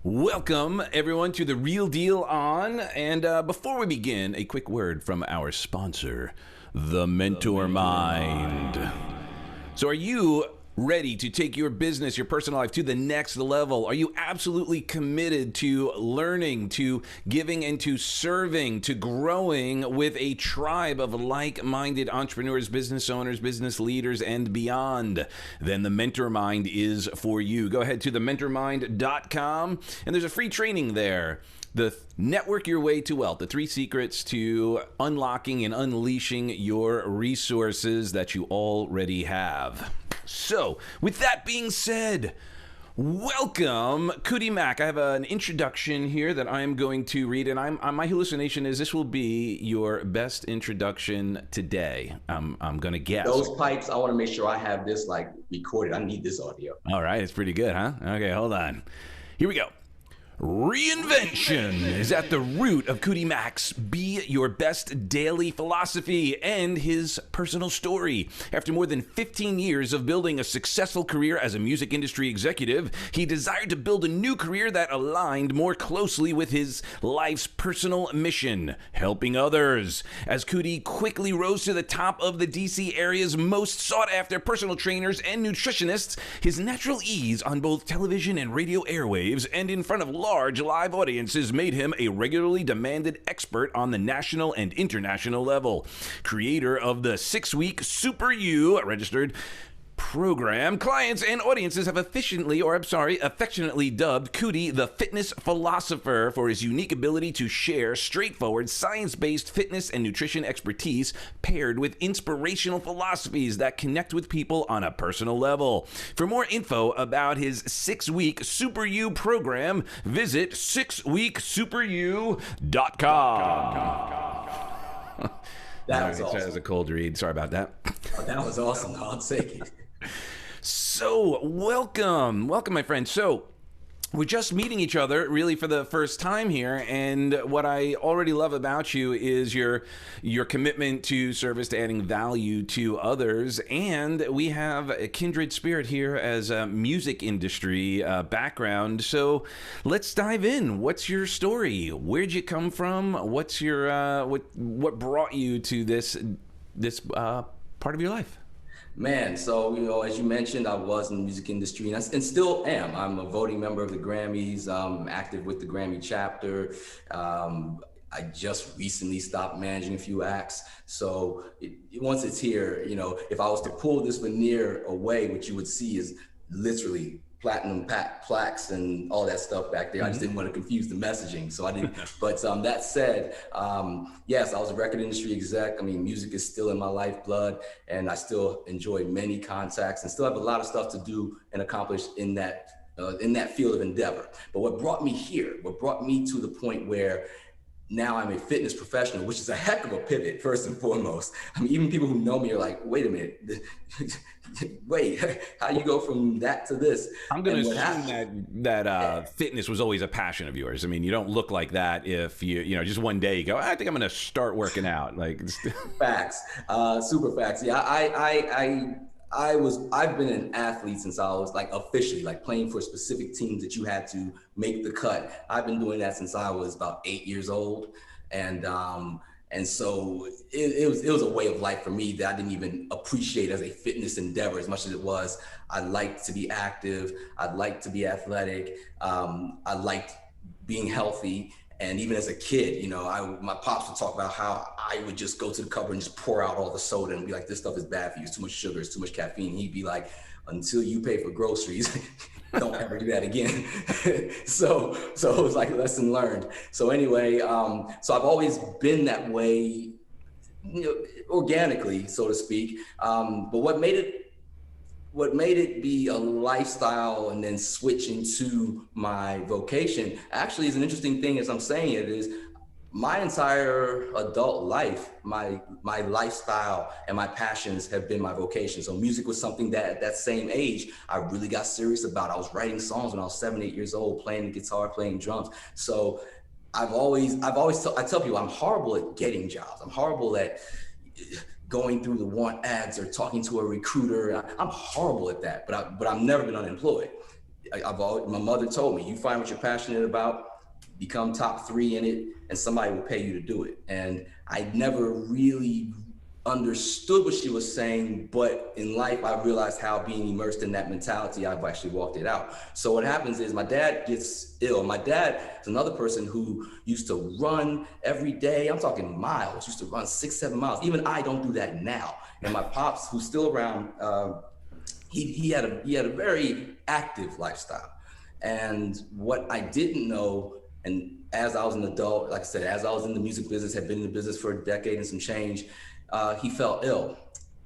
Welcome, everyone, to The Real Deal On. And before we begin, a quick word from our sponsor, The Mentor Mind. So are you ready to take your business, your personal life to the next level? Are you absolutely committed to learning, to giving, and to serving, to growing with a tribe of like-minded entrepreneurs, business owners, business leaders, and beyond? Then the Mentor Mind is for you. Go ahead to thementormind.com, and there's a free training there. Network your way to wealth, the 3 secrets to unlocking and unleashing your resources that you already have. So, with that being said, welcome, KUTImack. I have an introduction here that I'm going to read, and my hallucination is this will be your best introduction today. I'm going to guess. Those pipes, I want to make sure I have this recorded. I need this audio. All right, it's pretty good, huh? Okay, hold on. Here we go. Reinvention is at the root of KUTImack's Be Your Best Daily philosophy and his personal story. After more than 15 years of building a successful career as a music industry executive, he desired to build a new career that aligned more closely with his life's personal mission, helping others. As KUTI quickly rose to the top of the DC area's most sought-after personal trainers and nutritionists, his natural ease on both television and radio airwaves and in front of large live audiences made him a regularly demanded expert on the national and international level. Creator of the 6-week Superview registered program, clients and audiences have affectionately dubbed KUTI the fitness philosopher for his unique ability to share straightforward science-based fitness and nutrition expertise paired with inspirational philosophies that connect with people on a personal level. For more info about his 6-week Superview program, visit 6weeksuperview.com. That was awesome. That was a cold read. Sorry about that. Oh, that was awesome. I'll take it. So, welcome, my friend. So, we're just meeting each other really for the first time here, and what I already love about you is your commitment to service, to adding value to others, and we have a kindred spirit here as a music industry background. So let's dive in. What's your story? Where'd you come from? What's your what brought you to this part of your life? Man, so, as you mentioned, I was in the music industry and still am. I'm a voting member of the Grammys. I'm active with the Grammy chapter. I just recently stopped managing a few acts. So once it's here, if I was to pull this veneer away, what you would see is literally platinum plaques and all that stuff back there. I just didn't want to confuse the messaging, so I didn't. But that said, yes, I was a record industry exec. I mean, music is still in my lifeblood, and I still enjoy many contacts and still have a lot of stuff to do and accomplish in that field of endeavor. But what brought me here, what brought me to the point where now I'm a fitness professional, which is a heck of a pivot, first and foremost. I mean, even people who know me are like, wait a minute, wait, how do you go from that to this? I'm going to assume that fitness was always a passion of yours. I mean, you don't look like that if you just one day you go, I think I'm going to start working out. Like facts, super facts. Yeah, I've been an athlete since I was officially playing for specific teams that you had to make the cut. I've been doing that since I was about 8 years old. And so it was a way of life for me that I didn't even appreciate as a fitness endeavor as much as it was. I liked to be active. I liked to be athletic. I liked being healthy. And even as a kid, my pops would talk about how I would just go to the cupboard and just pour out all the soda and be like, this stuff is bad for you. It's too much sugar. It's too much caffeine. He'd be like, until you pay for groceries, don't ever do that again. So it was like a lesson learned. So anyway, so I've always been that way, organically, so to speak. But what made it be a lifestyle and then switch into my vocation actually is an interesting thing. As I'm saying it, is my entire adult life, my lifestyle and my passions have been my vocation. So music was something that at that same age, I really got serious about. I was writing songs when I was 7, 8 years old, playing the guitar, playing drums. So I tell people I'm horrible at getting jobs. I'm horrible at going through the want ads or talking to a recruiter. I'm horrible at that, but I've never been unemployed. my mother told me, you find what you're passionate about, become top 3 in it, and somebody will pay you to do it. And I never really understood what she was saying, but in life I realized how being immersed in that mentality, I've actually walked it out. So what happens is my dad gets ill. My dad is another person who used to run every day. I'm talking miles, used to run 6-7 miles. Even I don't do that now. And my pops, who's still around, he had a very active lifestyle. And what I didn't know, and as I was an adult, like I said, as I was in the music business, had been in the business for a decade and some change, he fell ill,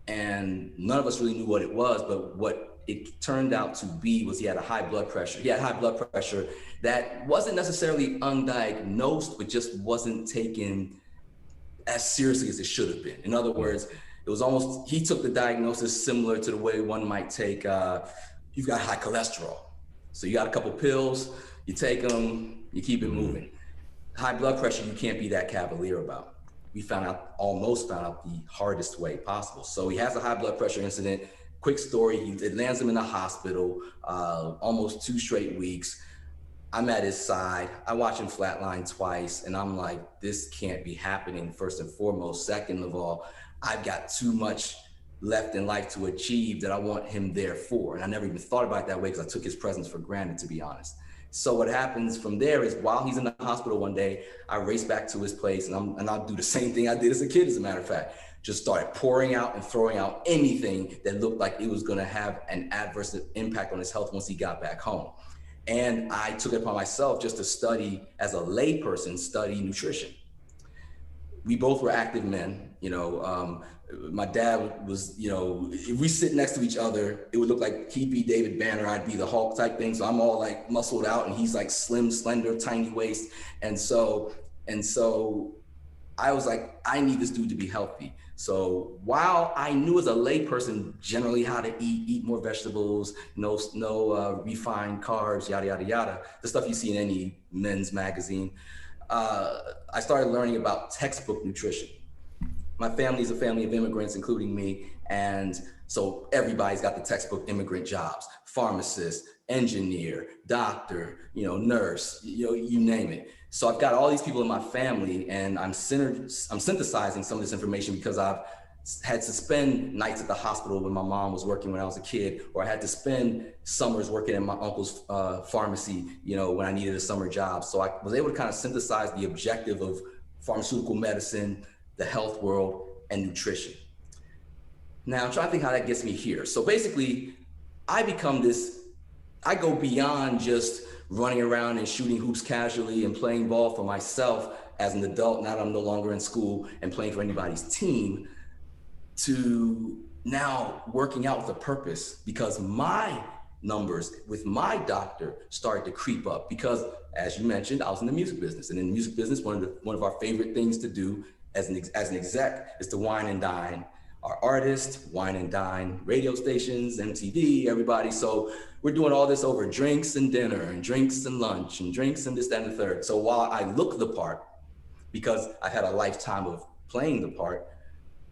and none of us really knew what it was, but what it turned out to be was he had a high blood pressure. He had high blood pressure that wasn't necessarily undiagnosed, but just wasn't taken as seriously as it should have been. In other words, it was almost, he took the diagnosis similar to the way one might take, you've got high cholesterol. So you got a couple pills, you take them, you keep it moving. High blood pressure, you can't be that cavalier about. We almost found out the hardest way possible. So he has a high blood pressure incident. Quick story, it lands him in the hospital, almost 2 straight weeks. I'm at his side. I watch him flatline twice, and I'm like, this can't be happening, first and foremost. Second of all, I've got too much left in life to achieve that I want him there for. And I never even thought about it that way because I took his presence for granted, to be honest. So what happens from there is while he's in the hospital one day, I race back to his place, and I'll do the same thing I did as a kid, as a matter of fact. Just started pouring out and throwing out anything that looked like it was gonna have an adverse impact on his health once he got back home. And I took it upon myself just to study, as a lay person, study nutrition. We both were active men, my dad was, if we sit next to each other, it would look like he'd be David Banner, I'd be the Hulk type thing. So I'm all like muscled out and he's like slim, slender, tiny waist. And so I was like, I need this dude to be healthy. So while I knew as a lay person generally how to eat more vegetables, no refined carbs, yada, yada, yada, the stuff you see in any men's magazine, I started learning about textbook nutrition. My family is a family of immigrants, including me. And so everybody's got the textbook immigrant jobs: pharmacist, engineer, doctor, nurse, you name it. So I've got all these people in my family, and I'm synthesizing some of this information because I've had to spend nights at the hospital when my mom was working when I was a kid, or I had to spend summers working at my uncle's pharmacy, when I needed a summer job. So I was able to kind of synthesize the objective of pharmaceutical medicine, the health world, and nutrition. Now I'm trying to think how that gets me here. So basically, I go beyond just running around and shooting hoops casually and playing ball for myself as an adult, now that I'm no longer in school and playing for anybody's team, to now working out with a purpose, because my numbers with my doctor started to creep up. Because as you mentioned, I was in the music business, and in the music business, one of our favorite things to do as an exec is to wine and dine our artists, wine and dine radio stations, MTV, everybody. So we're doing all this over drinks and dinner and drinks and lunch and drinks and this, that, and the third. So while I look the part, because I had a lifetime of playing the part,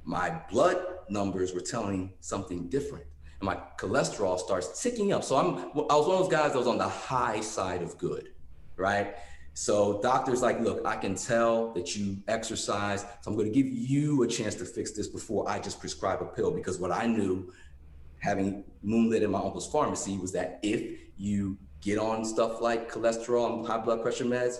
my blood numbers were telling something different. And my cholesterol starts ticking up. So I was one of those guys that was on the high side of good, right? So doctor's like, look, I can tell that you exercise, so I'm gonna give you a chance to fix this before I just prescribe a pill. Because what I knew, having moonlit in my uncle's pharmacy, was that if you get on stuff like cholesterol and high blood pressure meds,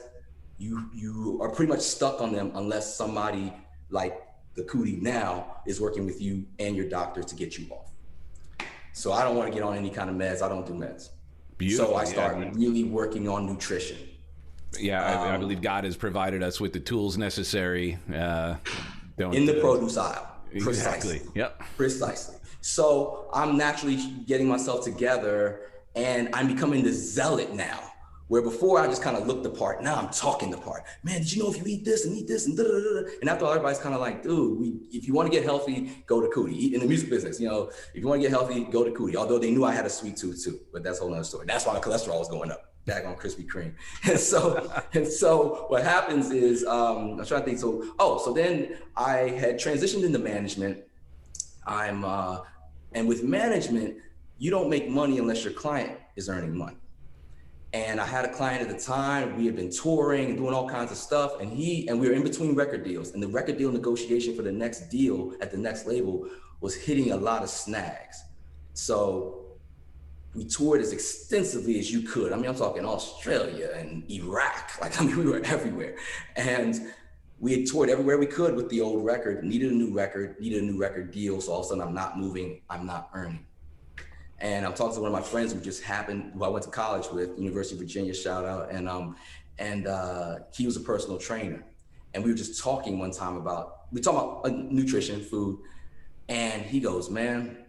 you are pretty much stuck on them unless somebody like the KUTI now is working with you and your doctor to get you off. So I don't want to get on any kind of meds. I don't do meds. Beautiful. So I start really working on nutrition. Yeah, I believe God has provided us with the tools necessary. In the produce aisle. Exactly. Yep. Precisely. So I'm naturally getting myself together, and I'm becoming the zealot now. Where before I just kind of looked the part, now I'm talking the part. Man, did you know if you eat this and da da da da? And after all, everybody's kind of like, dude, if you want to get healthy, go to KUTI. In the music business, if you want to get healthy, go to KUTI. Although they knew I had a sweet tooth too, but that's a whole nother story. That's why my cholesterol was going up. Daggone Krispy Kreme. And so what happens is, I'm trying to think, so then I had transitioned into management. And with management, you don't make money unless your client is earning money. And I had a client at the time. We had been touring and doing all kinds of stuff. And we were in between record deals. And the record deal negotiation for the next deal at the next label was hitting a lot of snags. So we toured as extensively as you could. I mean, I'm talking Australia and Iraq. Like, I mean, we were everywhere. And we had toured everywhere we could with the old record, needed a new record deal. So all of a sudden I'm not moving, I'm not earning. And I'm talking to one of my friends who I went to college with, University of Virginia, shout out. And he was a personal trainer. And we were just talking one time about nutrition, food. And he goes, man,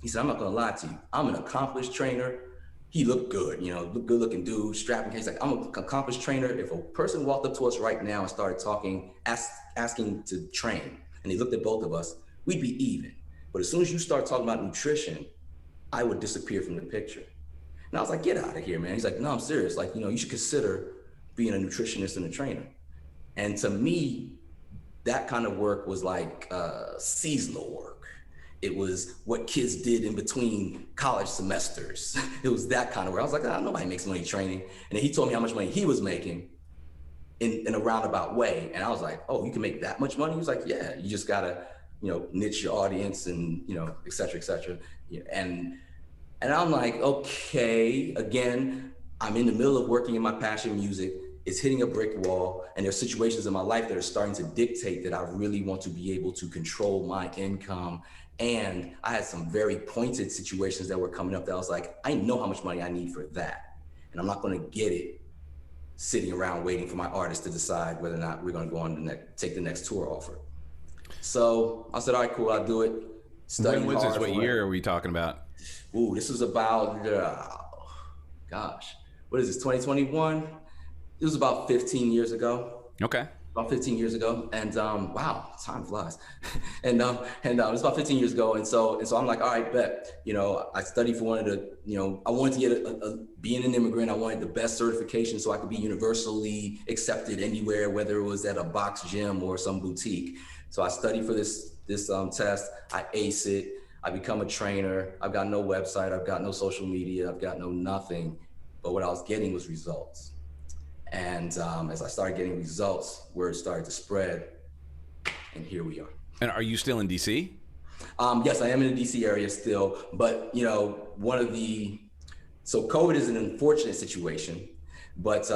he said, I'm not gonna lie to you. I'm an accomplished trainer. He looked good, good looking dude, strapping. He's like, I'm an accomplished trainer. If a person walked up to us right now and started talking, asking to train, and he looked at both of us, we'd be even. But as soon as you start talking about nutrition, I would disappear from the picture. And I was like, get out of here, man. He's like, no, I'm serious. Like, you should consider being a nutritionist and a trainer. And to me, that kind of work was like seasonal work. It was what kids did in between college semesters. It was that kind of work. I was like, nobody makes money training. And then he told me how much money he was making in a roundabout way. And I was like, oh, you can make that much money? He was like, yeah, you just gotta, niche your audience and, et cetera, et cetera. And I'm like, okay, again, I'm in the middle of working in my passion music. It's hitting a brick wall. And there's situations in my life that are starting to dictate that I really want to be able to control my income. And I had some very pointed situations that were coming up that I was like, I know how much money I need for that. And I'm not gonna get it sitting around waiting for my artist to decide whether or not we're gonna go on take the next tour offer. So I said, all right, cool, I'll do it. When was this? What year are we talking about? Ooh, this was about, what is this, 2021? It was about 15 years ago. Okay. About 15 years ago. And wow, time flies. and it was about 15 years ago. And so I'm like, all right, bet. I studied for one of the, I wanted to get being an immigrant, I wanted the best certification so I could be universally accepted anywhere, whether it was at a box gym or some boutique. So I studied for this test, I ace it, I become a trainer. I've got no website, I've got no social media, I've got no nothing. But what I was getting was results. And as I started getting results, word started to spread, and here we are. And are you still in DC? Yes, I am in the DC area still, but so COVID is an unfortunate situation, but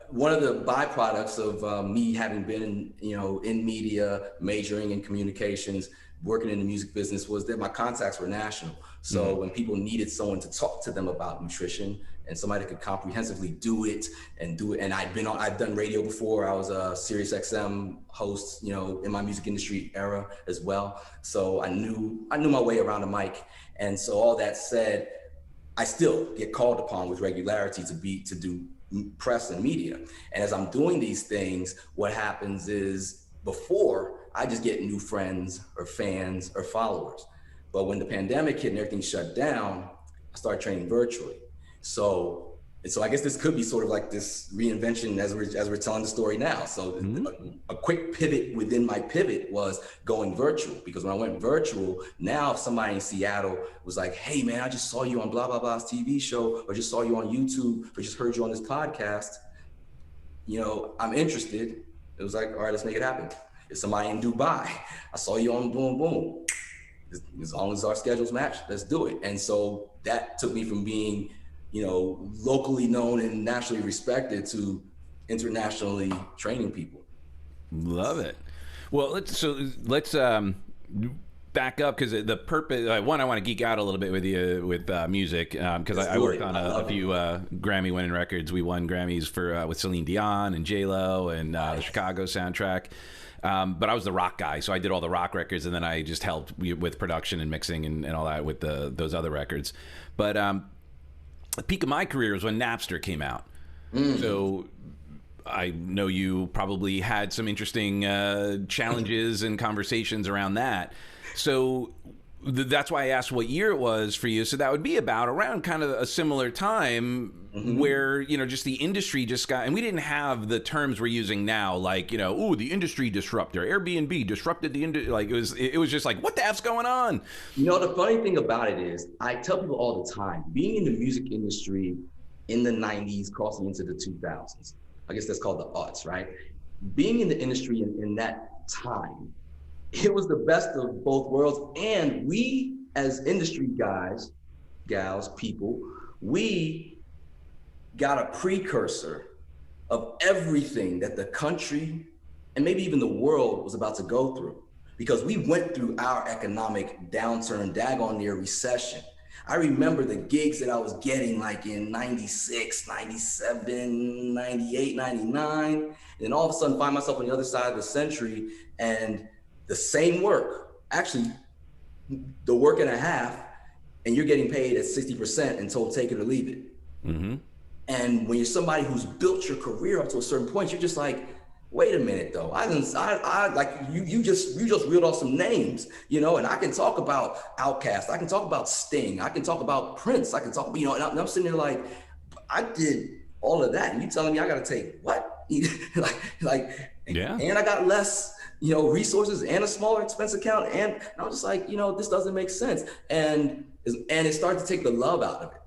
one of the byproducts of me having been, in media, majoring in communications, working in the music business was that my contacts were national. So when people needed someone to talk to them about nutrition and somebody could comprehensively do it, and I've done radio before. I was a Sirius XM host, in my music industry era as well. So I knew my way around the mic. And so all that said, I still get called upon with regularity to do press and media. And as I'm doing these things, what happens is before I just get new friends or fans or followers. But when the pandemic hit and everything shut down, I started training virtually. So I guess this could be sort of like this reinvention as we're telling the story now. So a quick pivot within my pivot was going virtual, because when I went virtual, now if somebody in Seattle was like, hey man, I just saw you on blah, blah, blah's TV show, or just saw you on YouTube, or just heard you on this podcast, I'm interested. It was like, all right, let's make it happen. If somebody in Dubai, I saw you on boom, boom. As long as our schedules match, let's do it. And so that took me from being, locally known and nationally respected to internationally training people. Love it. Well, let's back up, because the purpose, one, I want to geek out a little bit with you with music, because I worked on a few Grammy winning records. We won Grammys for with Celine Dion and J-Lo and the Chicago soundtrack. But I was the rock guy, so I did all the rock records, and then I just helped with production and mixing and all that with those other records. But the peak of my career was when Napster came out. So I know you probably had some interesting challenges and conversations around that. So that's why I asked what year it was for you. So that would be around kind of a similar time where, just the industry just got, and we didn't have the terms we're using now, like, the industry disruptor, Airbnb disrupted the industry. Like it was just like, what the F's going on? The funny thing about it is I tell people all the time, being in the music industry in the 90s, crossing into the 2000s. I guess that's called the aughts, right? Being in the industry in that time, it was the best of both worlds. And we, as industry guys, gals, people, we got a precursor of everything that the country and maybe even the world was about to go through, because we went through our economic downturn, daggone near recession. I remember the gigs that I was getting like in 96, 97, 98, 99, and then all of a sudden find myself on the other side of the century and the same work, actually the work and a half, and you're getting paid at 60% and told take it or leave it. Mm-hmm. And when you're somebody who's built your career up to a certain point, you're just like, wait a minute though. I like you just reeled off some names, you know, and I can talk about Outkast, I can talk about Sting, I can talk about Prince, I can talk, you know, and I'm sitting there like, I did all of that, and you telling me I got to take what? Yeah. And I got less, you know, resources and a smaller expense account, and I was just like, you know, this doesn't make sense, and it started to take the love out of it.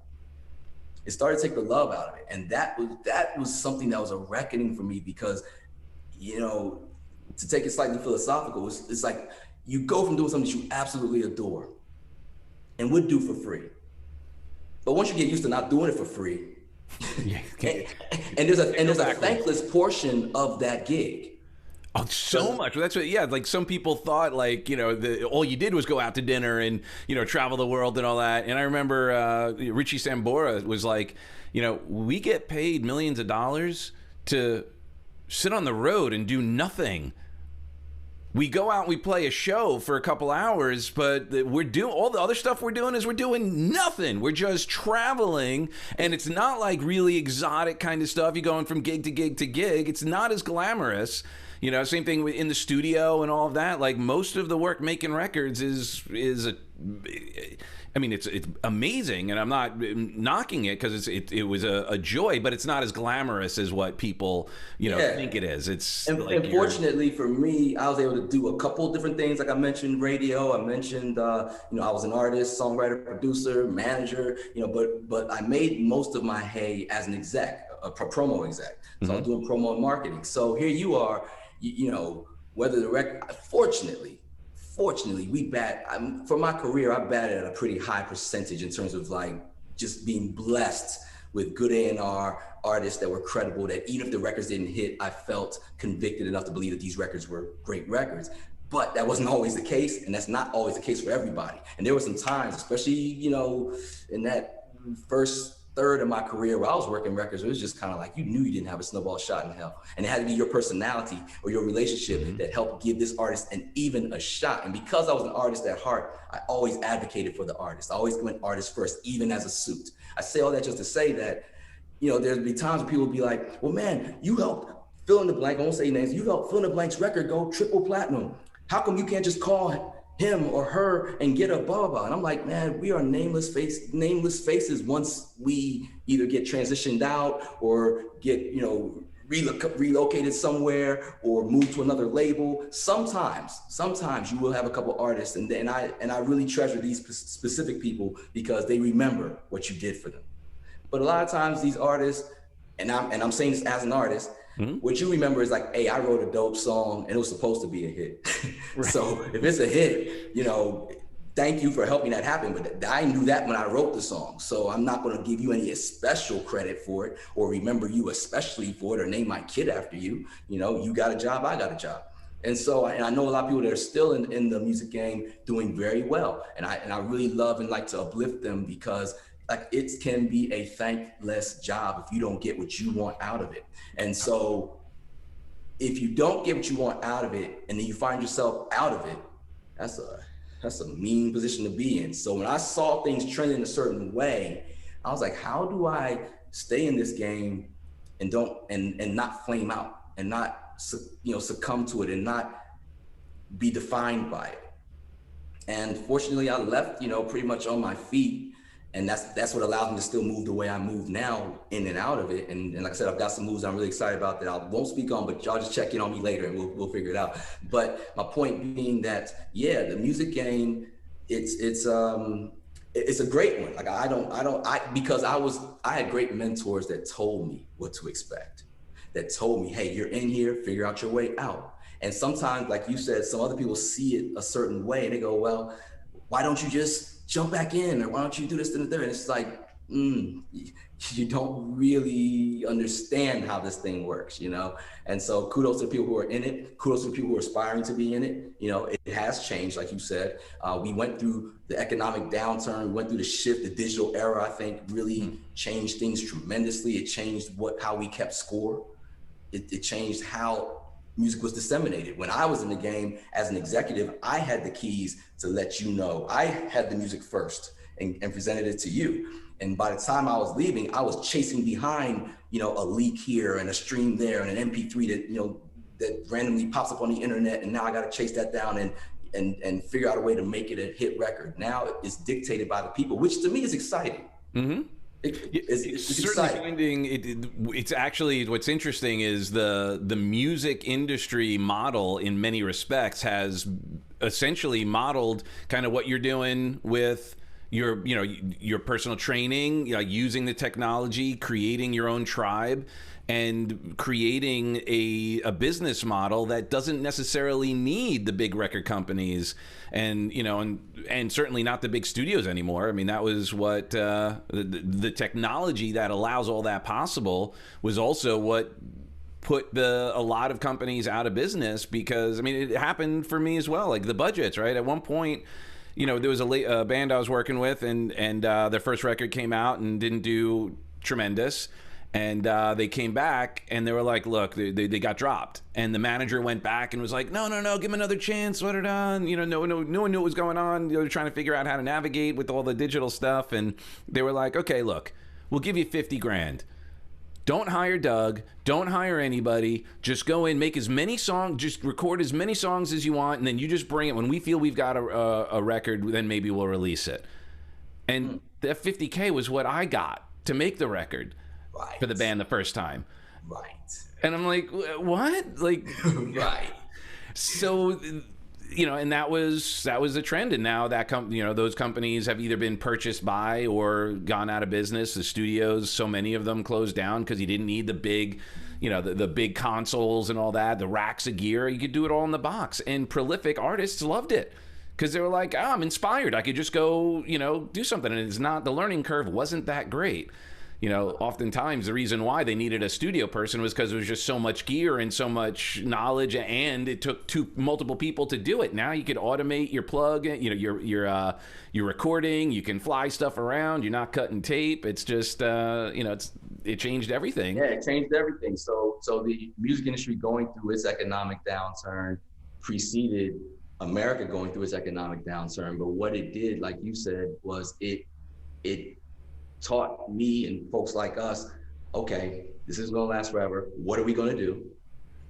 It started to take the love out of it, and that was something that was a reckoning for me, because, you know, to take it slightly philosophical, it's like you go from doing something that you absolutely adore and would do for free, but once you get used to not doing it for free, and there's a thankless portion of that gig. Oh, so much. That's what, yeah. Like some people thought, like, you know, all you did was go out to dinner and, you know, travel the world and all that. And I remember Richie Sambora was like, you know, we get paid millions of dollars to sit on the road and do nothing. We go out and we play a show for a couple hours, but we're doing all the other stuff we're doing nothing. We're just traveling, and it's not like really exotic kind of stuff. You're going from gig to gig to gig. It's not as glamorous. You know, same thing in the studio and all of that. Like most of the work making records is I mean, it's amazing, and I'm not knocking it because it was a joy, but it's not as glamorous as what people, you know, think it is. It's and fortunately for me, I was able to do a couple of different things. Like I mentioned radio, I mentioned you know, I was an artist, songwriter, producer, manager, you know, but I made most of my hay as an exec, a promo exec. So I was doing promo and marketing. So here you are, you know, whether the record, fortunately, we for my career, I batted at a pretty high percentage in terms of like just being blessed with good A&R artists that were credible, that even if the records didn't hit, I felt convicted enough to believe that these records were great records. But that wasn't always the case, and that's not always the case for everybody. And there were some times, especially, you know, in that first third of my career where I was working records, it was just kind of like you knew you didn't have a snowball shot in hell, and it had to be your personality or your relationship that helped give this artist even a shot. And because I was an artist at heart, I always advocated for the artist. I always went artist first, even as a suit. I say all that just to say that, you know, there'd be times when people would be like, well, man, you helped fill in the blank, I won't say names, you helped fill in the blank's record go triple platinum. How come you can't just call him or her and get a blah, blah, blah? And I'm like, man, we are nameless faces once we either get transitioned out or get, you know, relocated somewhere or move to another label. Sometimes you will have a couple artists, and I really treasure these specific people because they remember what you did for them. But a lot of times these artists, and I'm saying this as an artist, what you remember is like, hey, I wrote a dope song and it was supposed to be a hit. Right. So if it's a hit, you know, thank you for helping that happen. But I knew that when I wrote the song. So I'm not going to give you any special credit for it or remember you especially for it or name my kid after you. You know, you got a job, I got a job. And so, and I know a lot of people that are still in the music game doing very well. And I really love and like to uplift them because like it can be a thankless job if you don't get what you want out of it. And so if you don't get what you want out of it and then you find yourself out of it, that's a mean position to be in. So when I saw things trending a certain way, I was like, how do I stay in this game and not flame out and not, you know, succumb to it and not be defined by it? And fortunately I left, you know, pretty much on my feet. And that's what allowed me to still move the way I move now, in and out of it. And like I said, I've got some moves I'm really excited about that I won't speak on, but y'all just check in on me later and we'll figure it out. But my point being that, yeah, the music game, it's It's a great one. Like because I had great mentors that told me what to expect, that told me, hey, you're in here, figure out your way out. And sometimes, like you said, some other people see it a certain way and they go, well, why don't you just jump back in? Or why don't you do this and the third? And it's like, you don't really understand how this thing works, you know? And so kudos to people who are in it. Kudos to people who are aspiring to be in it. You know, it has changed, like you said. We went through the economic downturn. We went through the shift. The digital era, I think, really changed things tremendously. It changed how we kept score. It changed how music was disseminated. When I was in the game as an executive, I had the keys to let you know. I had the music first and presented it to you. And by the time I was leaving, I was chasing behind, you know, a leak here and a stream there and an MP3 that, you know, that randomly pops up on the internet. And now I got to chase that down and figure out a way to make it a hit record. Now it's dictated by the people, which to me is exciting. Mm-hmm. It's certainly exciting. finding it's actually, what's interesting is the music industry model in many respects has essentially modeled kind of what you're doing with your personal training, you know, using the technology, creating your own tribe, and creating a business model that doesn't necessarily need the big record companies, and you know, and certainly not the big studios anymore. I mean, that was what the technology that allows all that possible was also what put a lot of companies out of business, because I mean, it happened for me as well. Like the budgets, right? At one point, you know, there was a band I was working with, and their first record came out and didn't do tremendous. And they came back and they were like, look, they got dropped. And the manager went back and was like, no, give them another chance. What are done? You know, no one knew what was going on. They were trying to figure out how to navigate with all the digital stuff. And they were like, okay, look, we'll give you 50 grand. Don't hire Doug. Don't hire anybody. Just go in, make as many songs, just record as many songs as you want. And then you just bring it. When we feel we've got a record, then maybe we'll release it. And that 50K was what I got to make the record. Right. For the band the first time. Right. And I'm like, what? Like, right. So, you know, and that was the trend. And now that those companies have either been purchased by or gone out of business. The studios, so many of them closed down because you didn't need the big, you know, the big consoles and all that, the racks of gear. You could do it all in the box. And prolific artists loved it, because they were like, I'm inspired. I could just go, you know, do something. And it's not, the learning curve wasn't that great. You know, oftentimes the reason why they needed a studio person was because there was just so much gear and so much knowledge, and it took multiple people to do it. Now you could automate your plug, you know, your recording. You can fly stuff around. You're not cutting tape. It's just, you know, it changed everything. Yeah, it changed everything. So the music industry going through its economic downturn preceded America going through its economic downturn. But what it did, like you said, was it taught me and folks like us, okay, this isn't gonna last forever. What are we gonna do?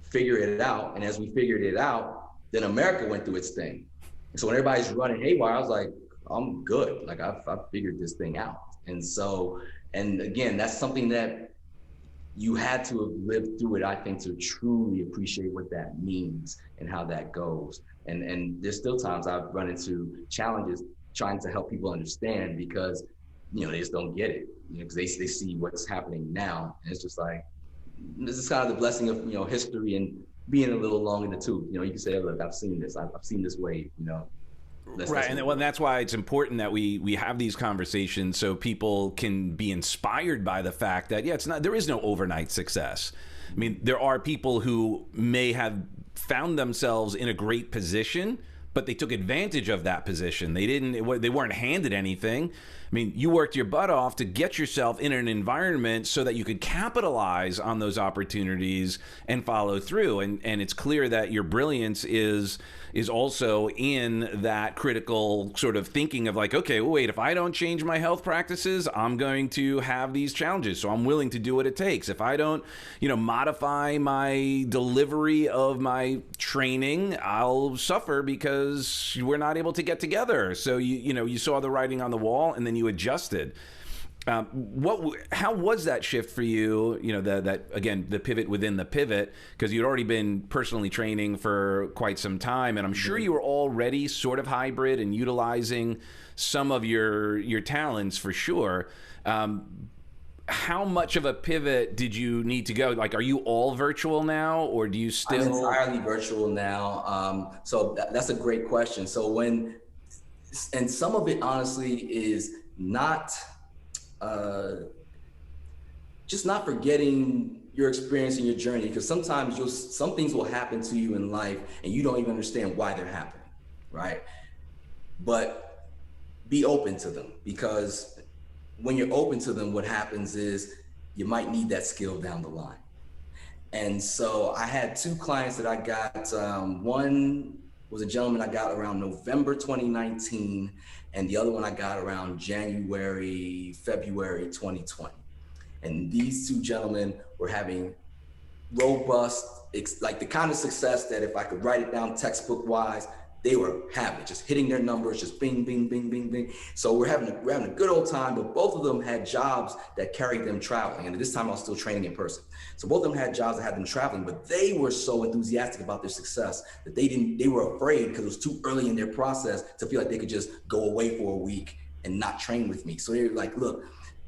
Figure it out. And as we figured it out, then America went through its thing. And so when everybody's running haywire, I was like, I'm good. Like I've figured this thing out. And so, and again, that's something that you had to have lived through it, I think, to truly appreciate what that means and how that goes. And there's still times I've run into challenges trying to help people understand, because you know, they just don't get it, you know, because they see what's happening now. And it's just like, this is kind of the blessing of, you know, history and being a little long in the tooth. You know, you can say, look, I've seen this. I've seen this wave, you know. Right, and that's why it's important that we have these conversations so people can be inspired by the fact that, yeah, there is no overnight success. I mean, there are people who may have found themselves in a great position, but they took advantage of that position. They weren't handed anything. I mean, you worked your butt off to get yourself in an environment so that you could capitalize on those opportunities and follow through. And it's clear that your brilliance is also in that critical sort of thinking of like, okay, well, wait, if I don't change my health practices, I'm going to have these challenges. So I'm willing to do what it takes. If I don't, you know, modify my delivery of my training, I'll suffer because we're not able to get together. So you saw the writing on the wall, and then you adjusted. How was that shift for you? You know, that again, the pivot within the pivot, because you'd already been personally training for quite some time, and I'm sure you were already sort of hybrid and utilizing some of your talents for sure. How much of a pivot did you need to go? Like, are you all virtual now, or do you still? I'm entirely virtual now. So that's a great question. So and some of it honestly is not, just not forgetting your experience and your journey, because sometimes some things will happen to you in life and you don't even understand why they're happening, right? But be open to them, because when you're open to them, what happens is you might need that skill down the line. And so I had two clients that I got. One was a gentleman I got around November 2019, and the other one I got around February 2020. And these two gentlemen were having robust, like the kind of success that if I could write it down textbook wise, they were having, just hitting their numbers, just bing, bing, bing, bing, bing. So we're having a good old time, but both of them had jobs that carried them traveling. And at this time I was still training in person. So both of them had jobs that had them traveling, but they were so enthusiastic about their success that they were afraid, because it was too early in their process, to feel like they could just go away for a week and not train with me. So they were like, look,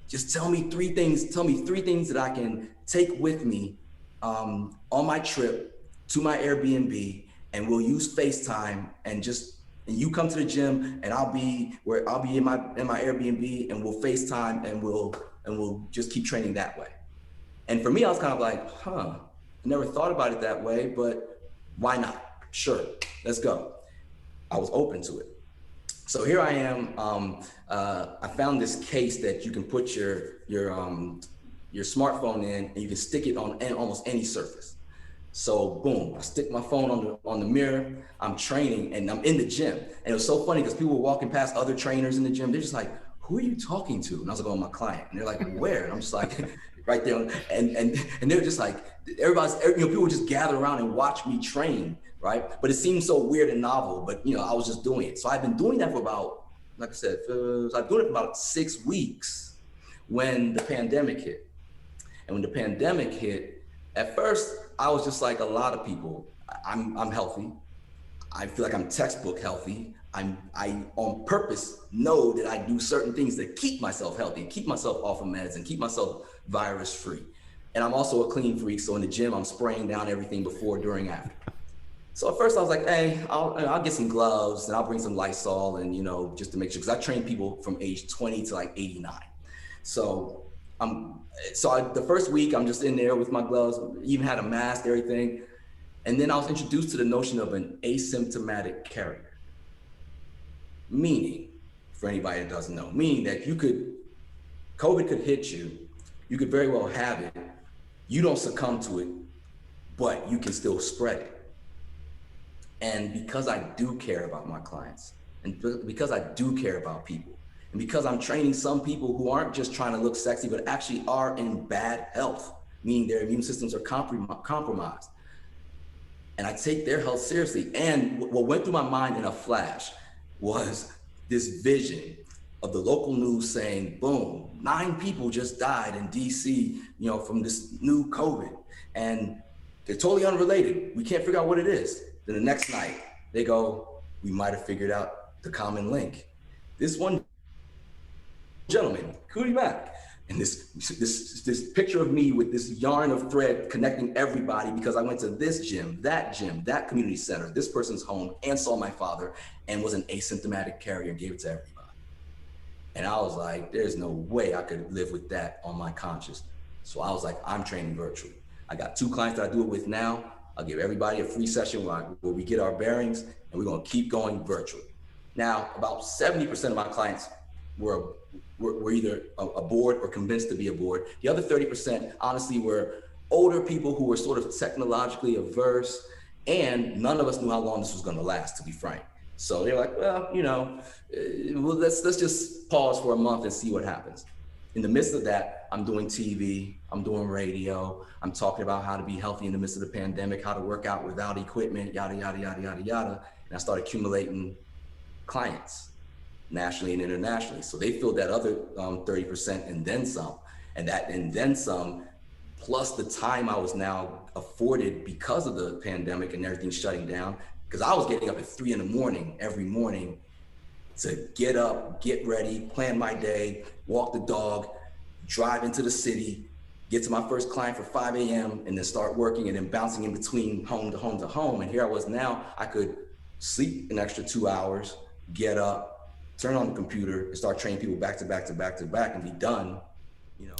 just tell me three things that I can take with me on my trip to my Airbnb, and we'll use FaceTime, and you come to the gym, and I'll be in my Airbnb, and we'll FaceTime, and we'll just keep training that way. And for me, I was kind of like, I never thought about it that way, but why not? Sure, let's go. I was open to it. So here I am. I found this case that you can put your smartphone in, and you can stick it on almost any surface. So boom, I stick my phone on the mirror, I'm training, and I'm in the gym. And it was so funny because people were walking past other trainers in the gym. They're just like, who are you talking to? And I was like, oh, my client. And they're like, where? And I'm just like, right there. And they're just like, people would just gather around and watch me train, right? But it seemed so weird and novel, but I was just doing it. So I've been doing that for about, like I said, I've been doing it for about 6 weeks when the pandemic hit. And when the pandemic hit, at first, I was just like a lot of people. I'm healthy. I feel like I'm textbook healthy. I on purpose know that I do certain things that keep myself healthy, keep myself off of meds, and keep myself virus free. And I'm also a clean freak, so in the gym, I'm spraying down everything before, during, after. So at first I was like, hey, I'll get some gloves, and I'll bring some Lysol, and just to make sure, because I train people from age 20 to like 89. So the first week I'm just in there with my gloves, even had a mask, everything. And then I was introduced to the notion of an asymptomatic carrier. Meaning, for anybody that doesn't know, meaning that COVID could hit you, you could very well have it, you don't succumb to it, but you can still spread it. And because I do care about my clients, and because I do care about people, and because I'm training some people who aren't just trying to look sexy, but actually are in bad health, meaning their immune systems are compromised. And I take their health seriously. And what went through my mind in a flash was this vision of the local news saying, boom, 9 people just died in DC, from this new COVID. And they're totally unrelated. We can't figure out what it is. Then the next night they go, we might've figured out the common link. This one gentleman, KUTImack, and this picture of me with this yarn of thread connecting everybody, because I went to this gym, that community center, this person's home, and saw my father, and was an asymptomatic carrier and gave it to everybody. And I was like, there's no way I could live with that on my conscience. So I was like, I'm training virtually. I got 2 clients that I do it with now. I'll give everybody a free session where we get our bearings, and we're gonna keep going virtually. Now, about 70% of my clients were either aboard or convinced to be aboard. The other 30%, honestly, were older people who were sort of technologically averse, and none of us knew how long this was going to last, to be frank. So they're like, well, let's just pause for a month and see what happens. In the midst of that, I'm doing TV, I'm doing radio, I'm talking about how to be healthy in the midst of the pandemic, how to work out without equipment, yada, yada, yada, yada, yada. And I started accumulating clients. nationally and internationally. So they filled that other 30% and then some. And then some, plus the time I was now afforded because of the pandemic and everything shutting down, because I was getting up at 3 a.m. every morning to get up, get ready, plan my day, walk the dog, drive into the city, get to my first client for 5 a.m. and then start working and then bouncing in between home to home to home. And here I was now, I could sleep an extra 2 hours, get up, turn on the computer and start training people back to back to back to back and be done.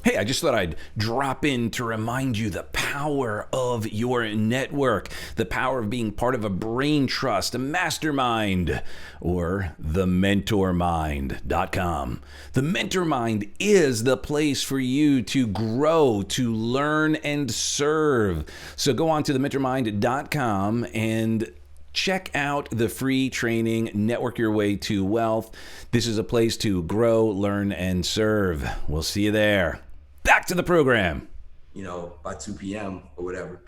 Hey, I just thought I'd drop in to remind you the power of your network, the power of being part of a brain trust, a mastermind, or thementormind.com. The Mentor Mind is the place for you to grow, to learn, and serve. So go on to thementormind.com and check out the free training, Network Your Way to Wealth. This is a place to grow, learn, and serve. We'll see you there. Back to the program. By 2 p.m. or whatever.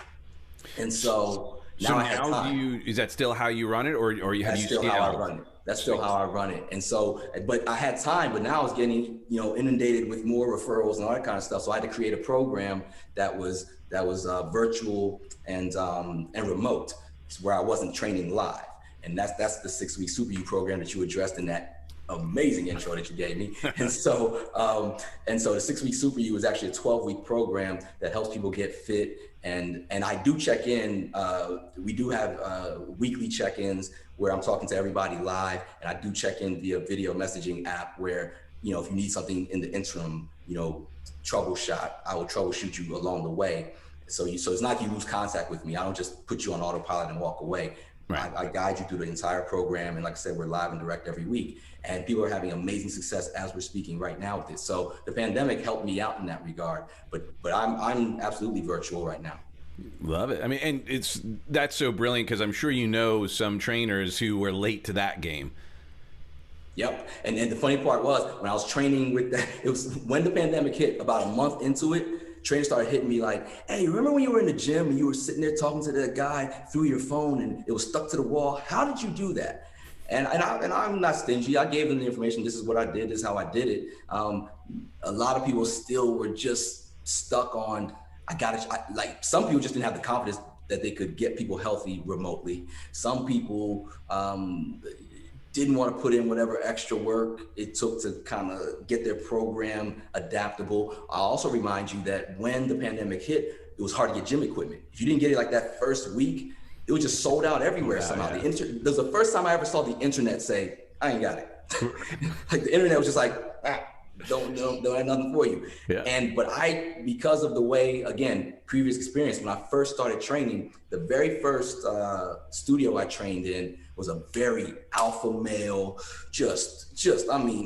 And so now I have time. Is that still how you run it, or you have That's still how I run it. That's still how I run it. And so, but I had time, but now I was getting, inundated with more referrals and all that kind of stuff. So I had to create a program that was virtual and remote, where I wasn't training live. And that's the 6-week Superview program that you addressed in that amazing intro that you gave me. And so the 6-week Superview is actually a 12-week program that helps people get fit. And I do check in. We do have weekly check-ins where I'm talking to everybody live, and I do check in via video messaging app where, if you need something in the interim, troubleshoot, I will troubleshoot you along the way. So it's not like you lose contact with me. I don't just put you on autopilot and walk away. Right. I guide you through the entire program. And like I said, we're live and direct every week. And people are having amazing success as we're speaking right now with it. So the pandemic helped me out in that regard. But I'm absolutely virtual right now. Love it. I mean, and that's so brilliant because I'm sure you know some trainers who were late to that game. Yep. And the funny part was when I was training with that, it was when the pandemic hit, about a month into it, trainers started hitting me like, hey, remember when you were in the gym and you were sitting there talking to that guy through your phone and it was stuck to the wall? How did you do that? And I'm not stingy. I gave them the information. This is what I did. This is how I did it. A lot of people still were just stuck on, like some people just didn't have the confidence that they could get people healthy remotely. Some people didn't want to put in whatever extra work it took to kind of get their program adaptable. I'll also remind you that when the pandemic hit, it was hard to get gym equipment. If you didn't get it like that first week, it was just sold out everywhere somehow. Yeah. That was the first time I ever saw the internet say, I ain't got it. Like the internet was just like, don't have nothing for you. Yeah. But because of the way, again, previous experience, when I first started training, the very first studio I trained in was a very alpha male,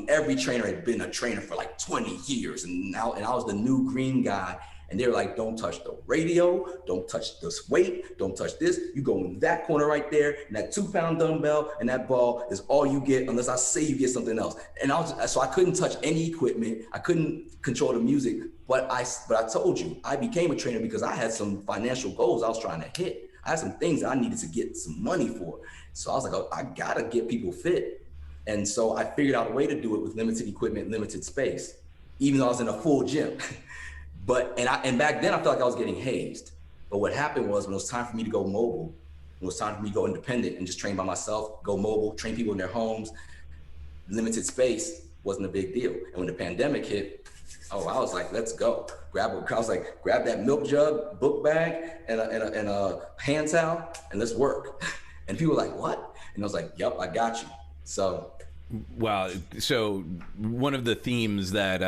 every trainer had been a trainer for like 20 years. And I was the new green guy. And they were like, don't touch the radio, don't touch this weight, don't touch this. You go in that corner right there, and that 2-pound dumbbell and that ball is all you get unless I say you get something else. And so I couldn't touch any equipment. I couldn't control the music, but I told you, I became a trainer because I had some financial goals I was trying to hit. I had some things that I needed to get some money for. So I was like, I gotta get people fit. And so I figured out a way to do it with limited equipment, limited space, even though I was in a full gym. And back then I felt like I was getting hazed. But what happened was when it was time for me to go mobile, it was time for me to go independent and just train by myself, go mobile, train people in their homes, limited space wasn't a big deal. And when the pandemic hit, I was like, let's go. Grab that milk jug, book bag, and a hand towel, and let's work. And people were like, what? And I was like, yep, I got you. So. Wow. So one of the themes that,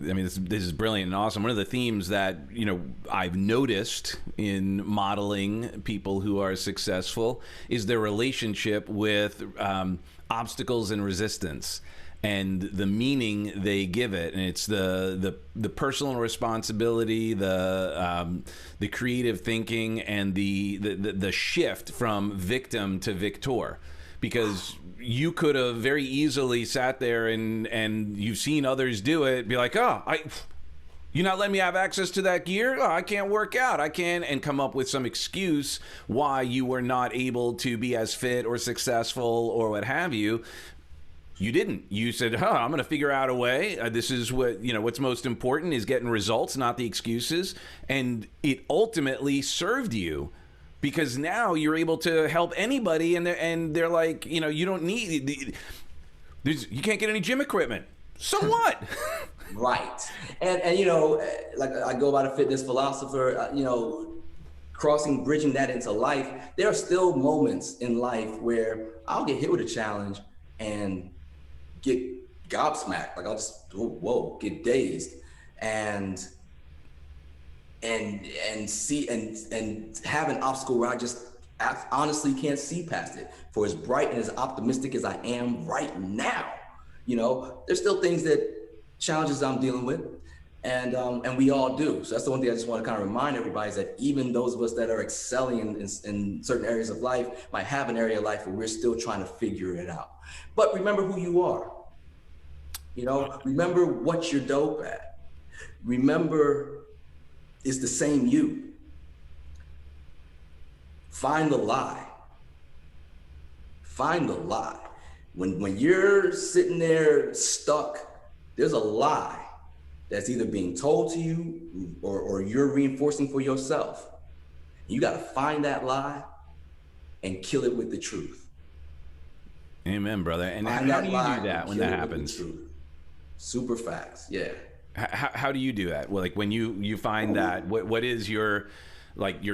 this is brilliant and awesome. One of the themes that, I've noticed in modeling people who are successful is their relationship with obstacles and resistance and the meaning they give it. And it's the personal responsibility, the creative thinking, and the shift from victim to victor. Because you could have very easily sat there and you've seen others do it, be like, you're not letting me have access to that gear? I can't work out. I can't, and come up with some excuse why you were not able to be as fit or successful or what have you. You didn't. You said, I'm going to figure out a way. This is what, what's most important is getting results, not the excuses. And it ultimately served you because now you're able to help anybody. And they're like, you don't need, you can't get any gym equipment. So what? Right. And like I go by the fitness philosopher, bridging that into life, there are still moments in life where I'll get hit with a challenge and get gobsmacked. Like I'll just, get dazed and see and have an obstacle where I just honestly can't see past it. For as bright and as optimistic as I am right now, there's still challenges I'm dealing with, and we all do. So that's the one thing I just want to kind of remind everybody is that even those of us that are excelling in certain areas of life might have an area of life where we're still trying to figure it out. But remember who you are. Remember what you're dope at. Remember it's the same you. Find the lie. Find the lie. When you're sitting there stuck, there's a lie that's either being told to you or you're reinforcing for yourself. You got to find that lie and kill it with the truth. Amen, brother. And how do you do that when that happens? Super facts, yeah. How do you do that? Well, like when you find that, what is your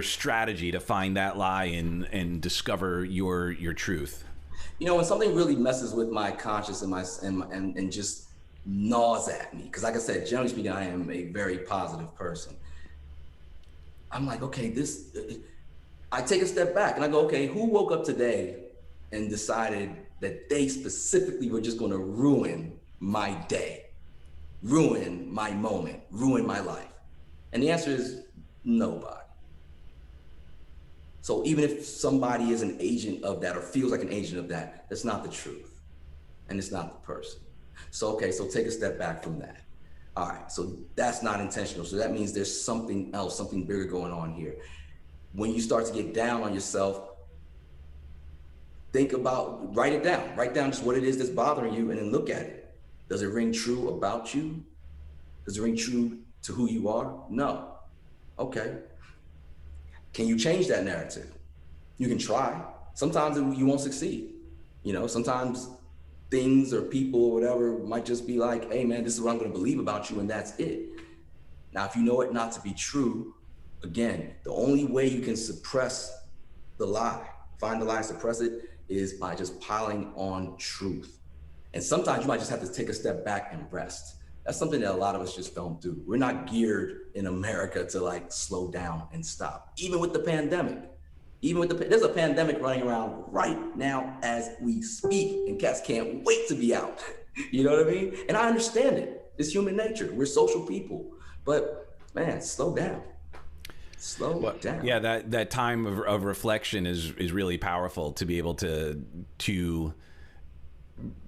strategy to find that lie and discover your truth? When something really messes with my conscience and just gnaws at me, because like I said, generally speaking, I am a very positive person. I'm like, okay, I take a step back and I go, okay, who woke up today and decided that they specifically were just going to ruin my day, ruin my moment, ruin my life? And the answer is nobody. So even if somebody is an agent of that or feels like an agent of that, that's not the truth. And it's not the person. So take a step back from that. All right, so that's not intentional. So that means there's something else, something bigger going on here. When you start to get down on yourself, write it down. Write down just what it is that's bothering you and then look at it. Does it ring true about you? Does it ring true to who you are? No. Okay. Can you change that narrative? You can try. Sometimes you won't succeed. Sometimes things or people or whatever might just be like, hey man, this is what I'm going to believe about you, and that's it. Now, if you know it not to be true, again, the only way you can suppress the lie, find the lie and suppress it, is by just piling on truth. And sometimes you might just have to take a step back and rest. That's something that a lot of us just don't do. We're not geared in America to slow down and stop. Even with the pandemic, there's a pandemic running around right now as we speak, and cats can't wait to be out. You know what I mean? And I understand it. It's human nature. We're social people, but man, slow down. Slow down. Yeah, that time of reflection is really powerful to be able to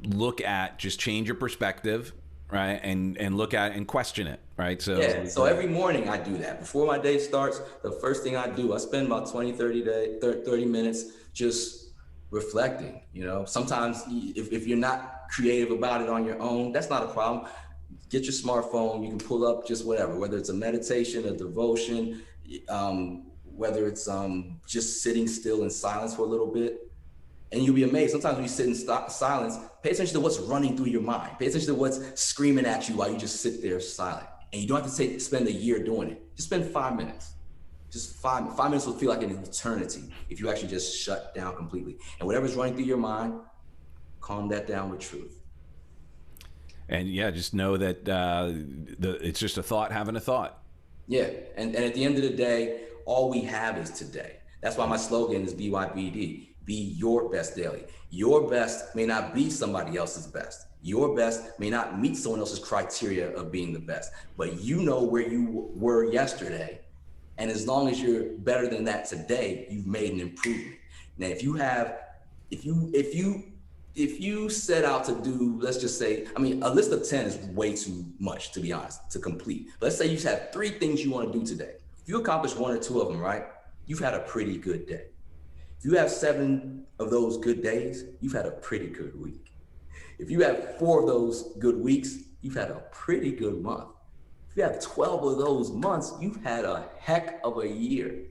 look at, just change your perspective, right? And look at and question it, right? So every morning I do that. Before my day starts, the first thing I do, I spend about 30 minutes just reflecting. Sometimes if you're not creative about it on your own, that's not a problem. Get your smartphone, you can pull up just whether it's a meditation, a devotion, whether it's just sitting still in silence for a little bit. And you'll be amazed. Sometimes when you sit in silence, pay attention to what's running through your mind. Pay attention to what's screaming at you while you just sit there silent. And you don't have to spend a year doing it. Just spend 5 minutes. Just 5 minutes will feel like an eternity if you actually just shut down completely. And whatever's running through your mind, calm that down with truth. And yeah, just know that it's just a thought having a thought. Yeah, and at the end of the day, all we have is today. That's why my slogan is BYBD. Be your best daily. Your best may not be somebody else's best. Your best may not meet someone else's criteria of being the best, but you know where you were yesterday. And as long as you're better than that today, you've made an improvement. Now, if you set out to do, let's just say, a list of 10 is way too much, to be honest, to complete. Let's say you have 3 things you want to do today. If you accomplish 1 or 2 of them, right, you've had a pretty good day. If you have 7 of those good days, you've had a pretty good week. If you have 4 of those good weeks, you've had a pretty good month. If you have 12 of those months, you've had a heck of a year.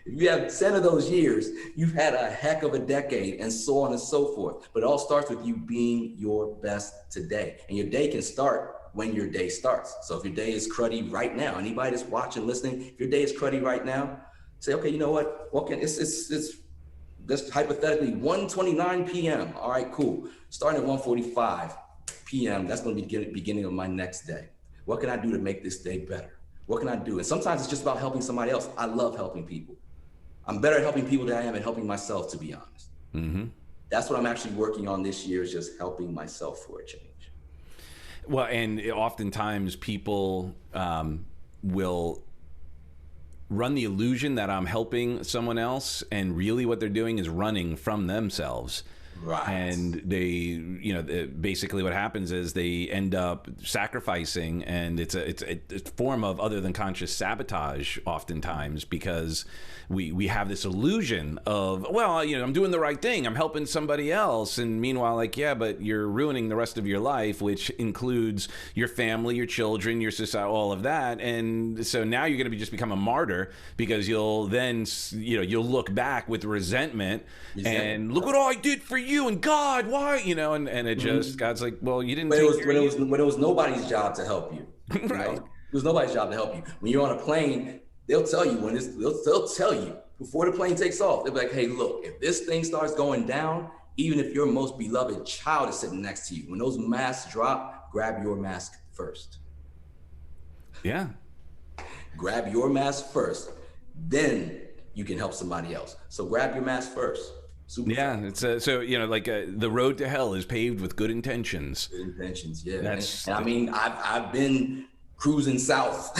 If you have 10 of those years, you've had a heck of a decade, and so on and so forth. But it all starts with you being your best today. And your day can start when your day starts. So if your day is cruddy right now, anybody that's watching, listening, if your day is cruddy right now, say, okay, you know what? It's just hypothetically 1:29 p.m. All right, cool. Starting at 1:45 p.m., that's going to be the beginning of my next day. What can I do to make this day better? What can I do? And sometimes it's just about helping somebody else. I love helping people. I'm better at helping people than I am at helping myself, to be honest. Mm-hmm. That's what I'm actually working on this year, is just helping myself for a change. Well, and oftentimes people will run the illusion that I'm helping someone else, and really what they're doing is running from themselves. Right. And they, basically what happens is they end up sacrificing, and it's a form of other than conscious sabotage oftentimes, because we have this illusion of, well, I'm doing the right thing, I'm helping somebody else, and meanwhile, like, yeah, but you're ruining the rest of your life, which includes your family, your children, your society, all of that. And so now you're going to just become a martyr, because you'll then, you'll look back with resentment. And look what I did for you, and God, why, and it just, God's like, well, you didn't. When it was nobody's job to help you. Right. It was nobody's job to help you. When you're on a plane, they'll tell you they'll tell you before the plane takes off. They'll be like, hey, look, if this thing starts going down, even if your most beloved child is sitting next to you, when those masks drop, grab your mask first. Yeah. Grab your mask first, then you can help somebody else. So grab your mask first. Yeah, it's the road to hell is paved with good intentions. Good intentions, yeah. And I mean, I've been cruising south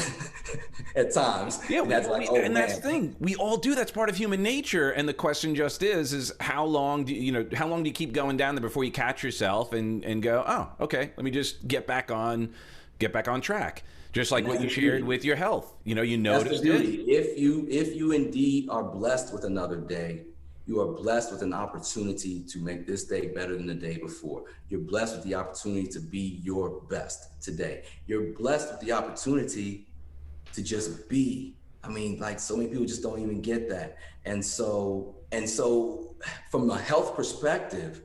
at times. Yeah, and that's that's the thing. We all do. That's part of human nature. And the question just is how long do you keep going down there before you catch yourself and go, oh, okay, let me just get back on track. Just like what you shared with your health. You noticed it. If you indeed are blessed with another day, you are blessed with an opportunity to make this day better than the day before. You're blessed with the opportunity to be your best today. You're blessed with the opportunity to just be. I mean, like, so many people just don't even get that. And so from a health perspective,